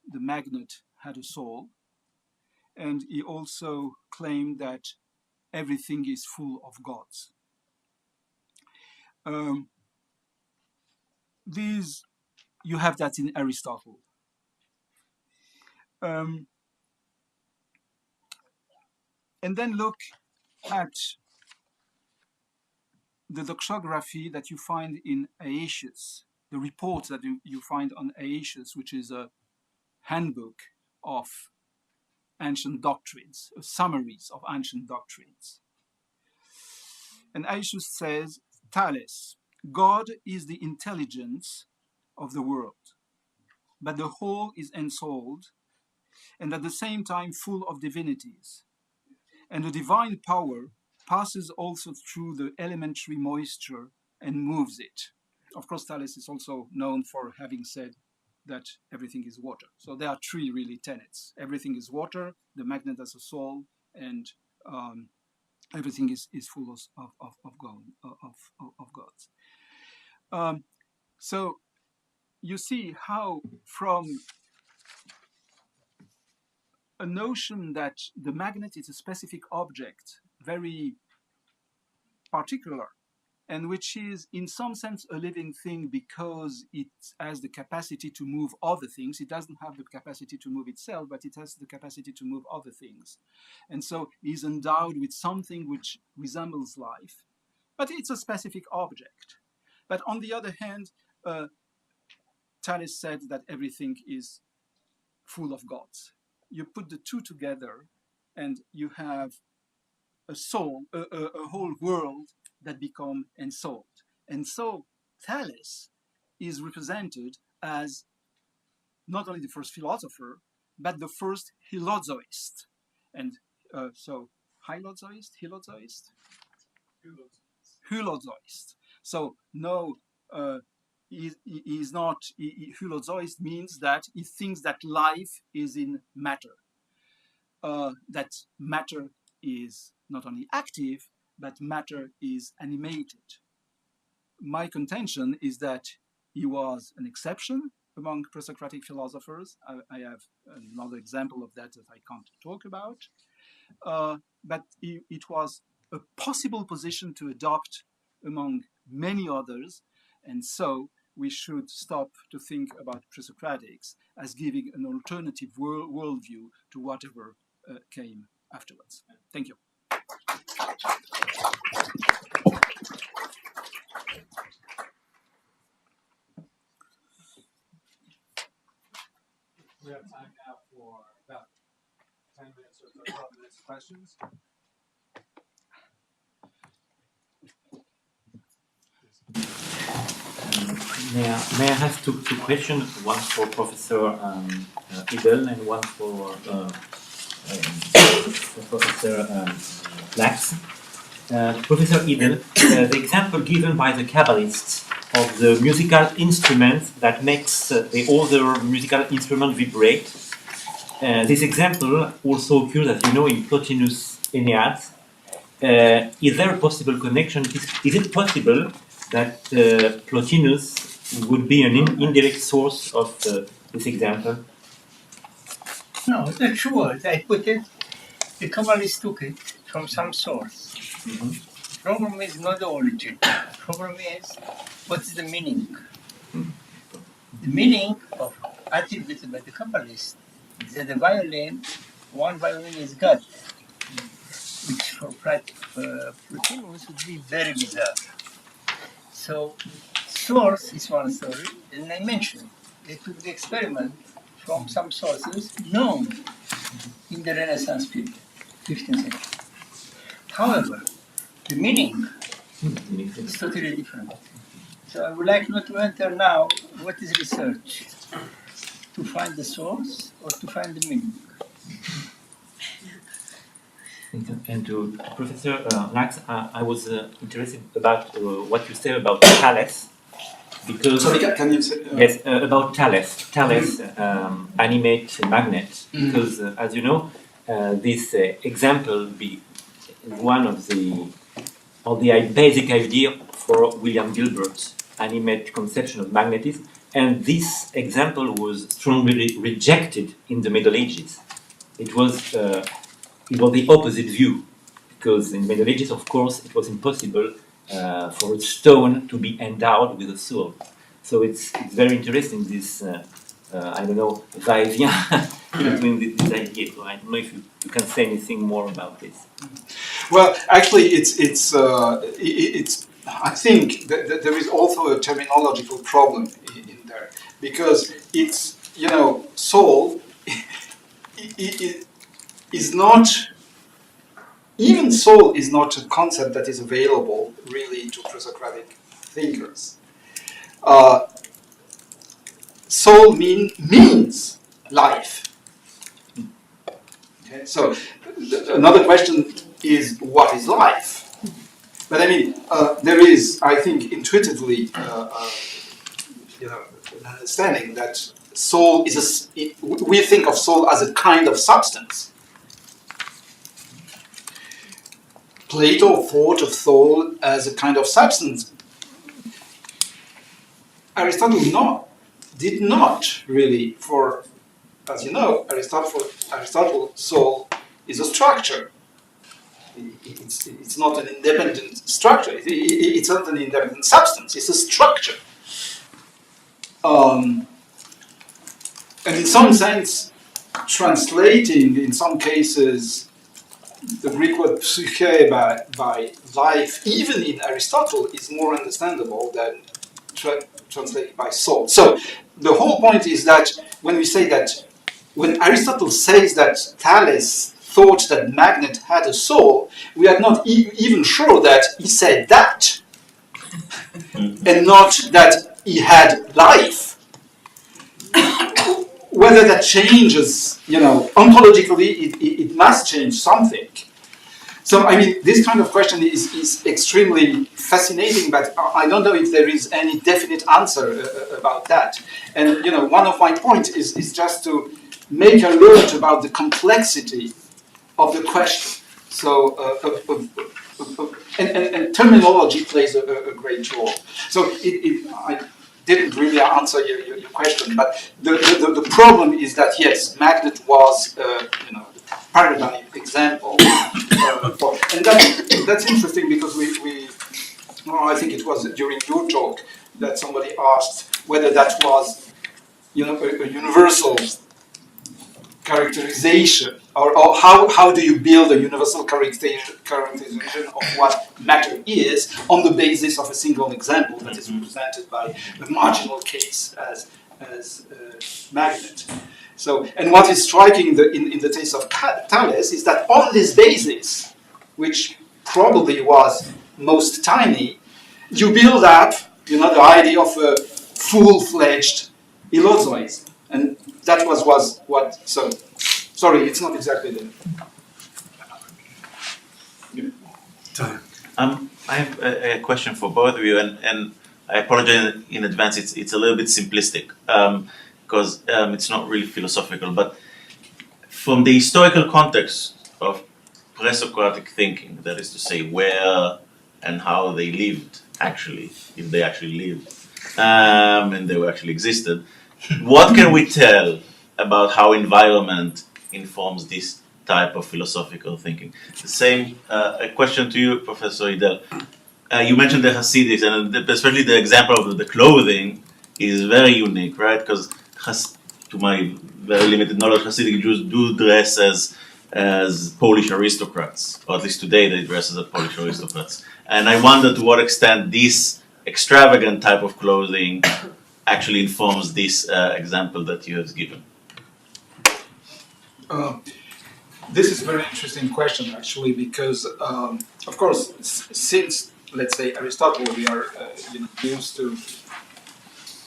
the magnet had a soul, and he also claimed that everything is full of gods. You have that in Aristotle. And then look at the doxography that you find in Aetius, the reports that you find on Aetius, which is a handbook of ancient doctrines, summaries of ancient doctrines. And Aetius says, Thales, God is the intelligence of the world, but the whole is ensouled, and at the same time full of divinities. And the divine power passes also through the elementary moisture and moves it. Of course, Thales is also known for having said that everything is water. So there are 3 really tenets. Everything is water, the magnet has a soul, and everything is full of gods. So you see how from a notion that the magnet is a specific object, very particular, and which is in some sense a living thing because it has the capacity to move other things. It doesn't have the capacity to move itself, but it has the capacity to move other things. And so it is endowed with something which resembles life, but it's a specific object. But on the other hand, Thales said that everything is full of gods. You put the 2 together and you have a soul, a whole world that become ensouled. And so Thales is represented as not only the first philosopher, but the first hylozoist. And so hylozoist? hylozoist. So no, he is not. Hylozoist means that he thinks that life is in matter. That matter is not only active, but matter is animated. My contention is that he was an exception among pre-Socratic philosophers. I have another example of that I can't talk about. But it was a possible position to adopt among many others, and so we should stop to think about pre-Socratics as giving an alternative worldview to whatever came afterwards. Thank you. We have time now for about 10 minutes or 12 minutes of questions. May I have two questions? One for Professor Idel and one for Professor Lax. Professor Idel, the example given by the Kabbalists of the musical instrument that makes the other musical instrument vibrate. This example also occurs, as you know, in Plotinus' Aeneid. Is there a possible connection? Is it possible that Plotinus would be an indirect source of this example? No, not sure. I put it, the Kabbalists took it from some source. Mm-hmm. The problem is not the origin. The problem is, what is the meaning? The meaning of attributed by the Kabbalists is that the violin, one violin is God, which for Plotinus would be very bizarre. So, source is one story, and I mentioned they took the experiment from some sources known in the Renaissance period, 15th century. However, the meaning is totally different. So I would like not to enter now what is research, to find the source or to find the meaning. And to Professor Lax, I was interested about what you said about Thales, because Sorry, can you say? Yes, about Thales. Thales animate magnet, because as you know, this example is one of the basic idea for William Gilbert's animate conception of magnetism, and this example was strongly rejected in the Middle Ages. It was the opposite view, because in the Middle Ages, of course, it was impossible for a stone to be endowed with a soul. So it's very interesting, this, va-et-vient between these ideas. So I don't know if you can say anything more about this. Well, actually, it's. I think that there is also a terminological problem in there, because it's, soul is not. Even soul is not a concept that is available really to pre-Socratic thinkers. Soul means life. Okay, so another question is, what is life? But I mean, there is, I think, intuitively, an understanding that soul is we think of soul as a kind of substance. Plato thought of soul as a kind of substance. Aristotle did not really, as you know, Aristotle, soul is a structure. It's not an independent structure. It's not an independent substance. It's a structure. And in some sense, translating, in some cases, the Greek word psyche by life, even in Aristotle, is more understandable than translated by soul. So the whole point is that when we say that, when Aristotle says that Thales thought that magnet had a soul, we are not even sure that he said that, and not that he had life. Whether that changes, ontologically, it must change something. So, I mean, this kind of question is extremely fascinating, but I don't know if there is any definite answer about that. And, you know, one of my points is just to make alert about the complexity of the question. So, and terminology plays a great role. So, I didn't really answer your question, but the problem is that, yes, magnet was, you know, paradigm example. And that's interesting because well, I think it was during your talk that somebody asked whether that was, you know, a universal characterization, or how do you build a universal characterization of what matter is on the basis of a single example that is represented by a marginal case as magnet. So, and what is striking in the case of Thales is that on this basis, which probably was most tiny, you build up, you know, the idea of a full-fledged illozoism. And that was what, so, sorry, it's not exactly the... I have a question for both of you, and I apologize in advance, it's a little bit simplistic, because it's not really philosophical, but from the historical context of pre-Socratic thinking, that is to say, where and how they lived, actually, if they actually lived, and they actually existed, what can we tell about how environment informs this type of philosophical thinking? The same a question to you, Professor Idel. You mentioned the Hasidics, and especially the example of the clothing is very unique, right? Because to my very limited knowledge, Hasidic Jews do dress as Polish aristocrats, or at least today they dress as Polish aristocrats. And I wonder to what extent this extravagant type of clothing actually informs this example that you have given. This is a very interesting question, actually, because, of course, since, let's say, Aristotle, we are used to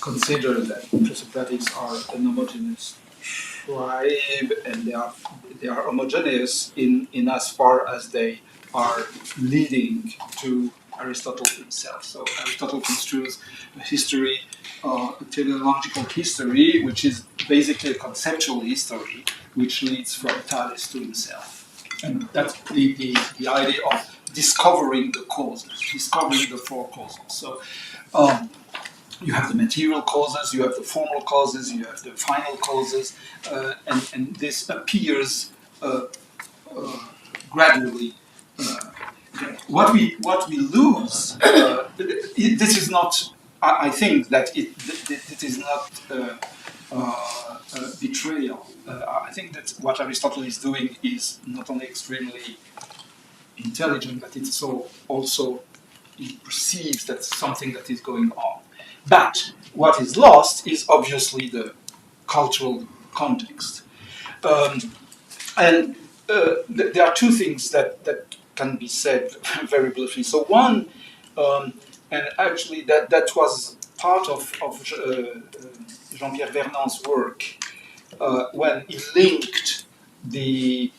consider that Pre-Socratics are an homogeneous tribe, and they are homogeneous in as far as they are leading to Aristotle himself. So Aristotle construes a history, a teleological history, which is basically a conceptual history, which leads from Thales to himself. And that's the idea of discovering the causes, discovering the four causes. So you have the material causes, you have the formal causes, you have the final causes, and this appears gradually. What we lose, this is not. I think that it is not betrayal. I think that what Aristotle is doing is not only extremely intelligent, but it's also he perceives that something that is going on. But what is lost is obviously the cultural context. And there are two things that can be said very briefly. So one, and actually that was part of Jean-Pierre Vernant's work when he linked the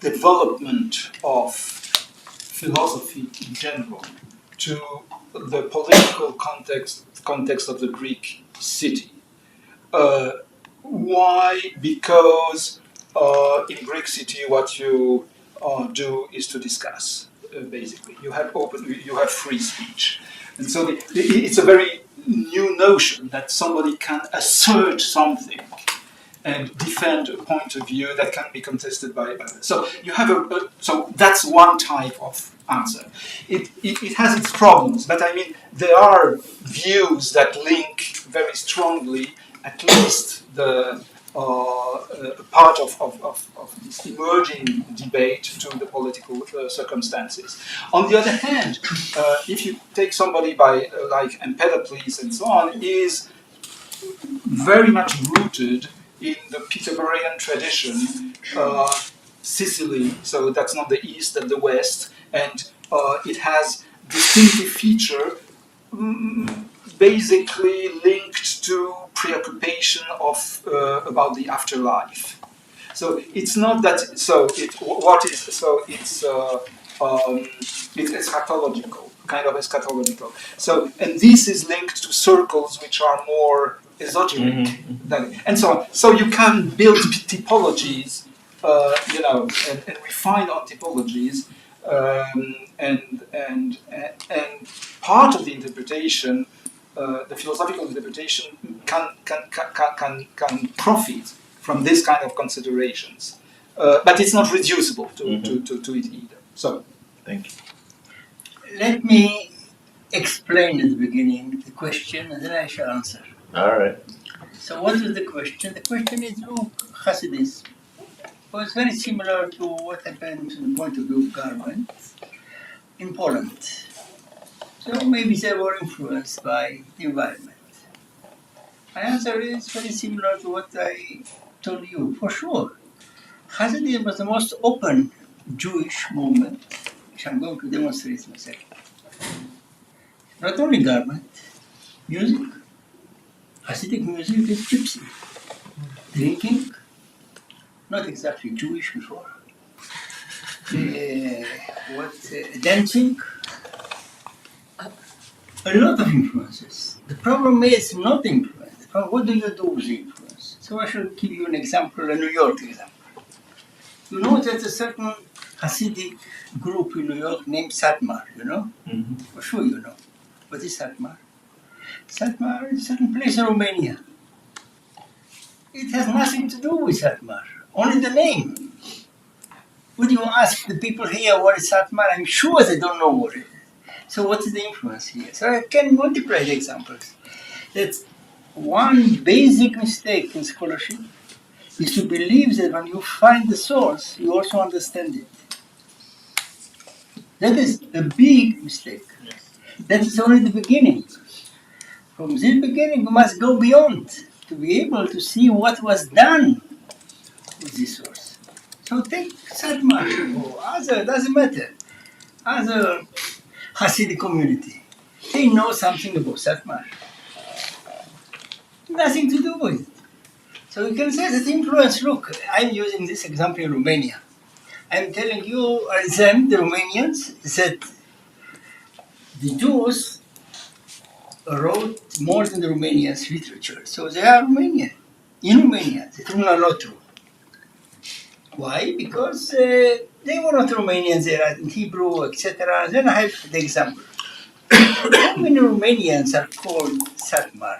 development of philosophy in general to the political context of the Greek city. Why? Because in Greek city, what you do is to discuss. Basically, you have free speech, and so it's a very new notion that somebody can assert something and defend a point of view that can be contested by others. So you have so that's one type of answer. It has its problems, but I mean there are views that link very strongly, at least the part of this emerging debate to the political circumstances. On the other hand, if you take somebody by like Empedocles and so on, is very much rooted in the Pythagorean tradition, Sicily, so that's not the East and the West, and it has distinctive feature basically linked to preoccupation of about the afterlife. So it's not that. So it's it's eschatological, kind of eschatological. So, and this is linked to circles which are more esoteric, and so on. So you can build typologies, and refine on typologies, and part of the interpretation, the philosophical interpretation, can profit from this kind of considerations, but it's not reducible to it either. So, Thank you. Let me explain at the beginning the question, and then I shall answer. All right. So what is the question? The question is, look, Hasidism was very similar to what happened from the point of view of garments in Poland. So maybe they were influenced by the environment. My answer is very similar to what I told you, for sure. Hasidism was the most open Jewish movement, which I'm going to demonstrate in a second. Not only garment, music. Hasidic music is gypsy. Drinking, not exactly Jewish before. Dancing, a lot of influences. The problem is not influence. The problem, what do you do with the influence? So I shall give you an example, a New York example. You know there's a certain Hasidic group in New York named Satmar, you know? Mm-hmm. For sure you know. What is Satmar? Satmar is a certain place in Romania. It has nothing to do with Satmar, only the name. Would you ask the people here what is Satmar? I'm sure they don't know what it is. So what is the influence here? So I can multiply the examples. That's one basic mistake in scholarship is to believe that when you find the source, you also understand it. That is a big mistake. That is only the beginning. From this beginning, we must go beyond to be able to see what was done with this source. So take Satmar or other, doesn't matter, other Hasidic community. They know something about Satmar. Nothing to do with it. So you can say that influence, look, I'm using this example in Romania. I'm telling you, them, the Romanians, that the Jews wrote more than the Romanians' literature. So they are Romanian. In Romania, they do not true. Why? Because they were not Romanians, they are in Hebrew, etc. Then I have the example. How many Romanians are called Satmar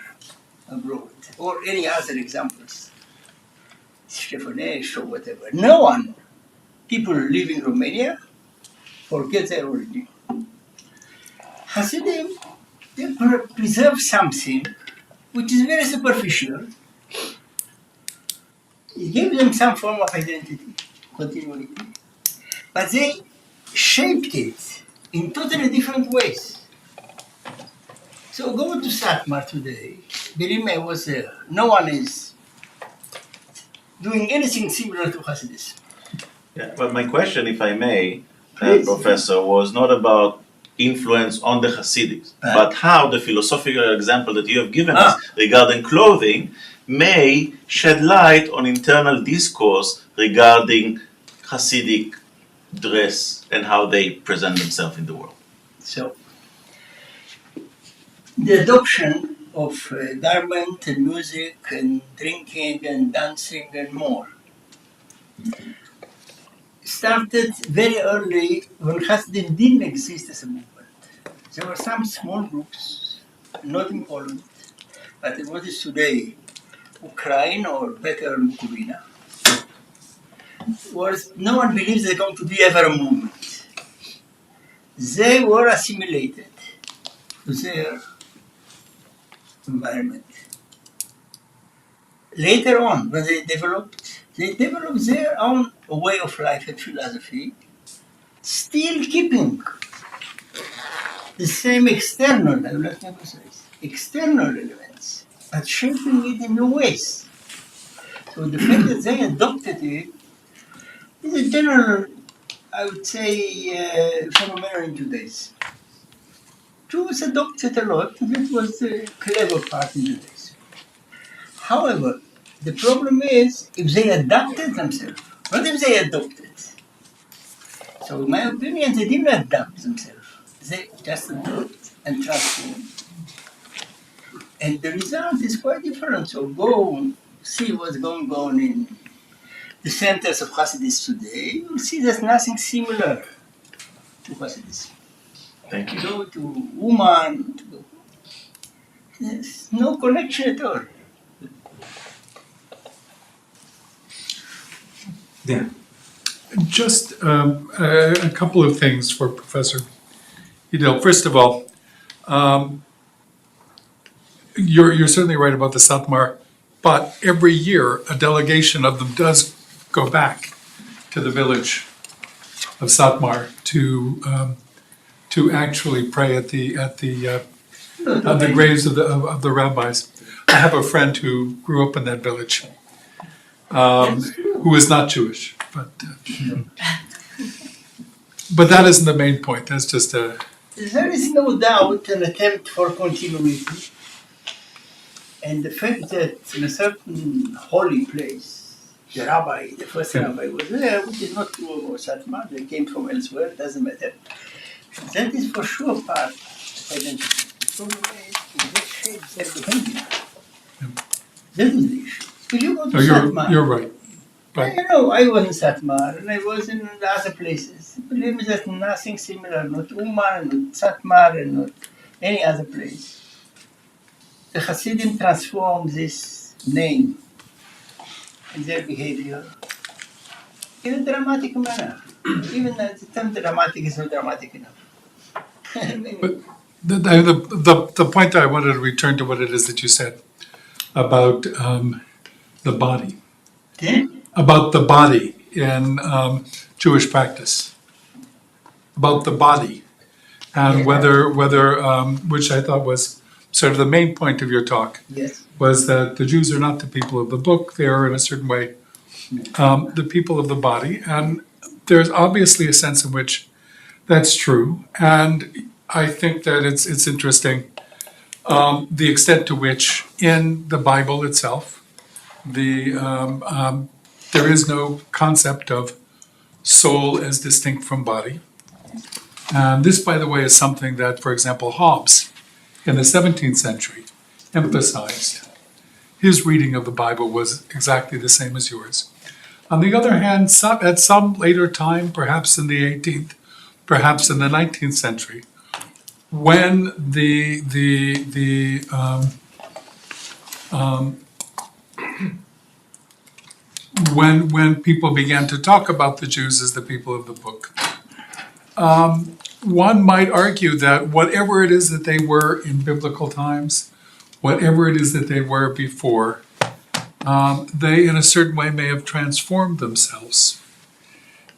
abroad? Or any other examples? Stefanesh or whatever. No one. People who live in Romania forget their origin. Hasidim, they preserve something which is very superficial. It gives them some form of identity, continuity. But they shaped it in totally different ways. So go to Satmar today. Believe me, I was there. No one is doing anything similar to Hasidism. Yeah, but my question, if I may, Please. Professor, was not about influence on the Hasidics, but how the philosophical example that you have given us regarding clothing may shed light on internal discourse regarding Hasidic dress and how they present themselves in the world. So, the adoption of garment and music and drinking and dancing and more started very early when Hasidim didn't exist as a movement. There were some small groups, not in Poland, but in what is today Ukraine or better Bukovina, where no one believes they're going to be ever a movement. They were assimilated to their environment. Later on, when they developed their own way of life and philosophy, still keeping the same external, I will not emphasize, external elements, but shaping it in new ways. So the fact that they adopted it is a general, I would say, phenomenon in today's. Jews adopted a lot, and that was the clever part in Judaism. However, the problem is if they adapted themselves, not if they adopted. So in my opinion, they didn't adapt themselves. They just adopt and transform. And the result is quite different. So go see what's going on in the centers of Hasidus today. You'll see there's nothing similar to Hasidus. Thank you. Go to Uman, there's no connection at all. Yeah. Just a couple of things for Professor Idel. First of all, you're certainly right about the Satmar, but every year a delegation of them does go back to the village of Satmar to actually pray at the graves of the rabbis. I have a friend who grew up in that village, who is not Jewish, but that isn't the main point. That's just a. There is no doubt an attempt for continuity. And the fact that in a certain holy place, the first rabbi was there, which is not true about Satmar, they came from elsewhere, doesn't matter. That is for sure part of identity. So the way it shapes their behavior. That is the issue. If you go to Satmar, You're right. But I was in Satmar and I was in the other places. Believe me, there's nothing similar, not Uman, not Satmar, and not any other place. The Hasidim transform this name and their behavior in a dramatic manner. Even the term dramatic is not dramatic enough. But the point that I wanted to return to what it is that you said about the body, about the body in Jewish practice, about the body, and whether which I thought was sort of the main point of your talk, Yes. was that the Jews are not the people of the book; they are in a certain way the people of the body, and there's obviously a sense in which that's true, and I think that it's interesting the extent to which in the Bible itself there is no concept of soul as distinct from body. And this, by the way, is something that, for example, Hobbes in the 17th century emphasized. His reading of the Bible was exactly the same as yours. On the other hand, at some later time, perhaps in the 18th, perhaps in the 19th century, when when people began to talk about the Jews as the people of the book, one might argue that whatever it is that they were in biblical times, whatever it is that they were before, they in a certain way may have transformed themselves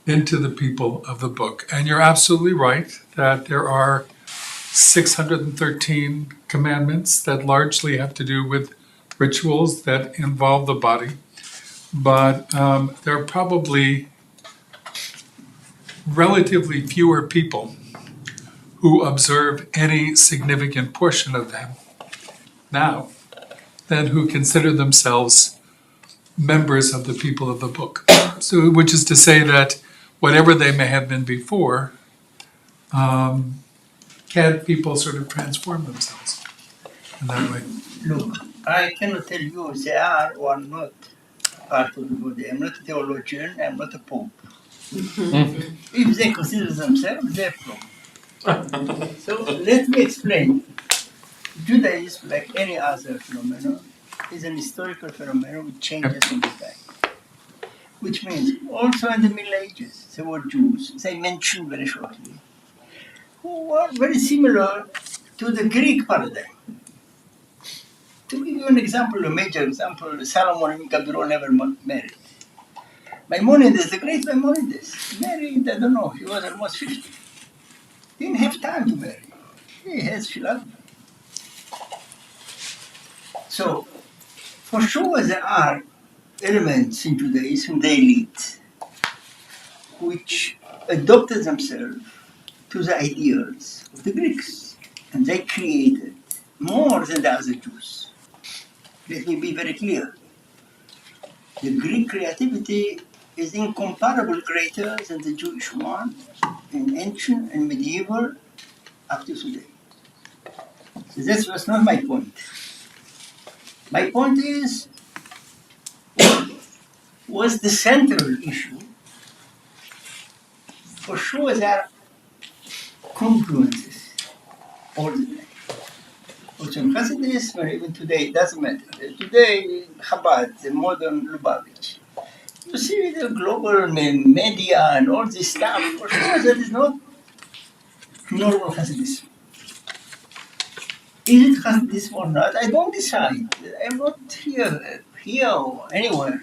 into the people of the book. And you're absolutely right that there are 613 commandments that largely have to do with rituals that involve the body. But there are probably relatively fewer people who observe any significant portion of them now than who consider themselves members of the people of the book. So, which is to say that whatever they may have been before, can people sort of transform themselves in that way? Look, I cannot tell you they are or not part of the body. I'm not a theologian, I'm not a pope. If they consider themselves, they're from. So let me explain. Judaism, like any other phenomenon, is an historical phenomenon which changes over time. Which means also in the Middle Ages, there were Jews, they mentioned very shortly, who were very similar to the Greek paradigm. To give you an example, a major example, Solomon and Gabriel never married. Maimonides, the great Maimonides, married, I don't know, he was almost 50. Didn't have time to marry. He has philosophy. So, for sure there are elements in Judaism, the elite, which adopted themselves to the ideals of the Greeks. And they created more than the other Jews. Let me be very clear. The Greek creativity is incomparably greater than the Jewish one in ancient and medieval up to today. So that was not my point. My point is, was the central issue. For sure, there are confluences all the time. Also in Hasidism, or even today, it doesn't matter. Today, Chabad, the modern Lubavitch, you see the global media and all this stuff. For sure, that is not normal Hasidism. Is it Hasidism or not? I don't decide. I'm not here or anywhere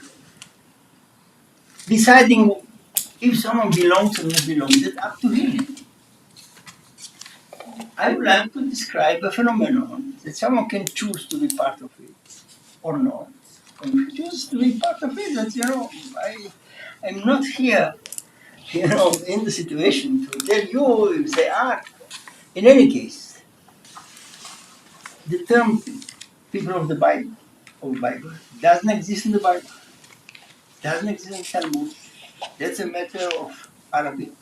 deciding if someone belongs or not belongs. It's up to him. I would like to describe a phenomenon that someone can choose to be part of it or not. And if you choose to be part of it, that I'm not here, in the situation to tell you if they are. In any case, the term people of the Bible doesn't exist in the Bible, doesn't exist in Talmud. That's a matter of Arabic,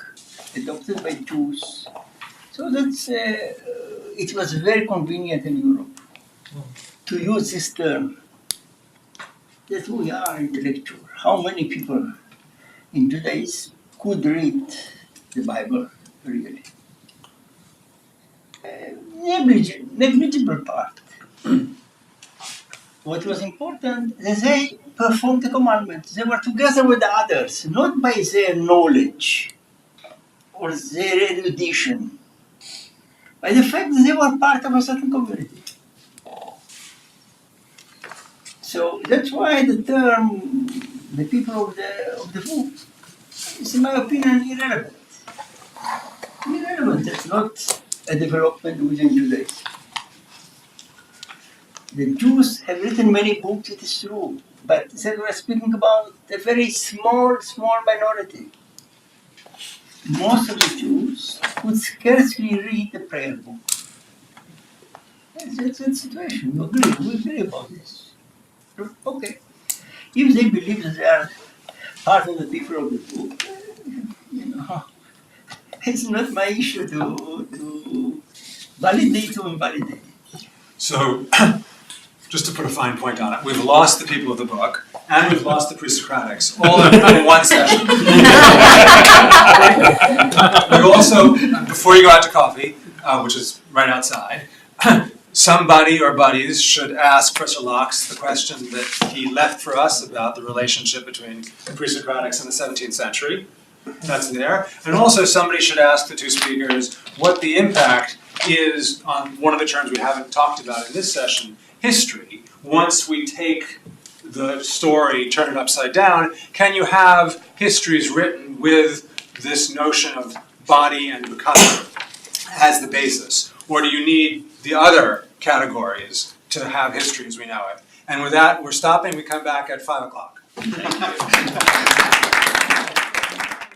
adopted by Jews. So that's it was very convenient in Europe to use this term that we are intellectual. How many people in Judaism could read the Bible really? Negligible part. What was important, they performed the commandments. They were together with the others, not by their knowledge or their erudition, by the fact that they were part of a certain community. So that's why the term, the people of the book, is in my opinion irrelevant. Irrelevant, it's not a development within Judaism. The Jews have written many books, it is true, but they were speaking about a very small minority. Most of the Jews could scarcely read the prayer book. That's the situation. We agree about this. Okay. If they believe that they are part of the people of the book, it's not my issue to validate or invalidate. So, just to put a fine point on it, we've lost the people of the book, and we've lost the Pre-Socratics, all in one session. We also, before you go out to coffee, which is right outside, somebody or buddies should ask Professor Locks the question that he left for us about the relationship between the Pre-Socratics and the 17th century. That's there. And also somebody should ask the two speakers what the impact is on one of the terms we haven't talked about in this session, history. Once we take the story, turn it upside down, can you have histories written with this notion of body and becoming as the basis? Or do you need the other categories to have history as we know it? And with that, we're stopping. We come back at 5 o'clock.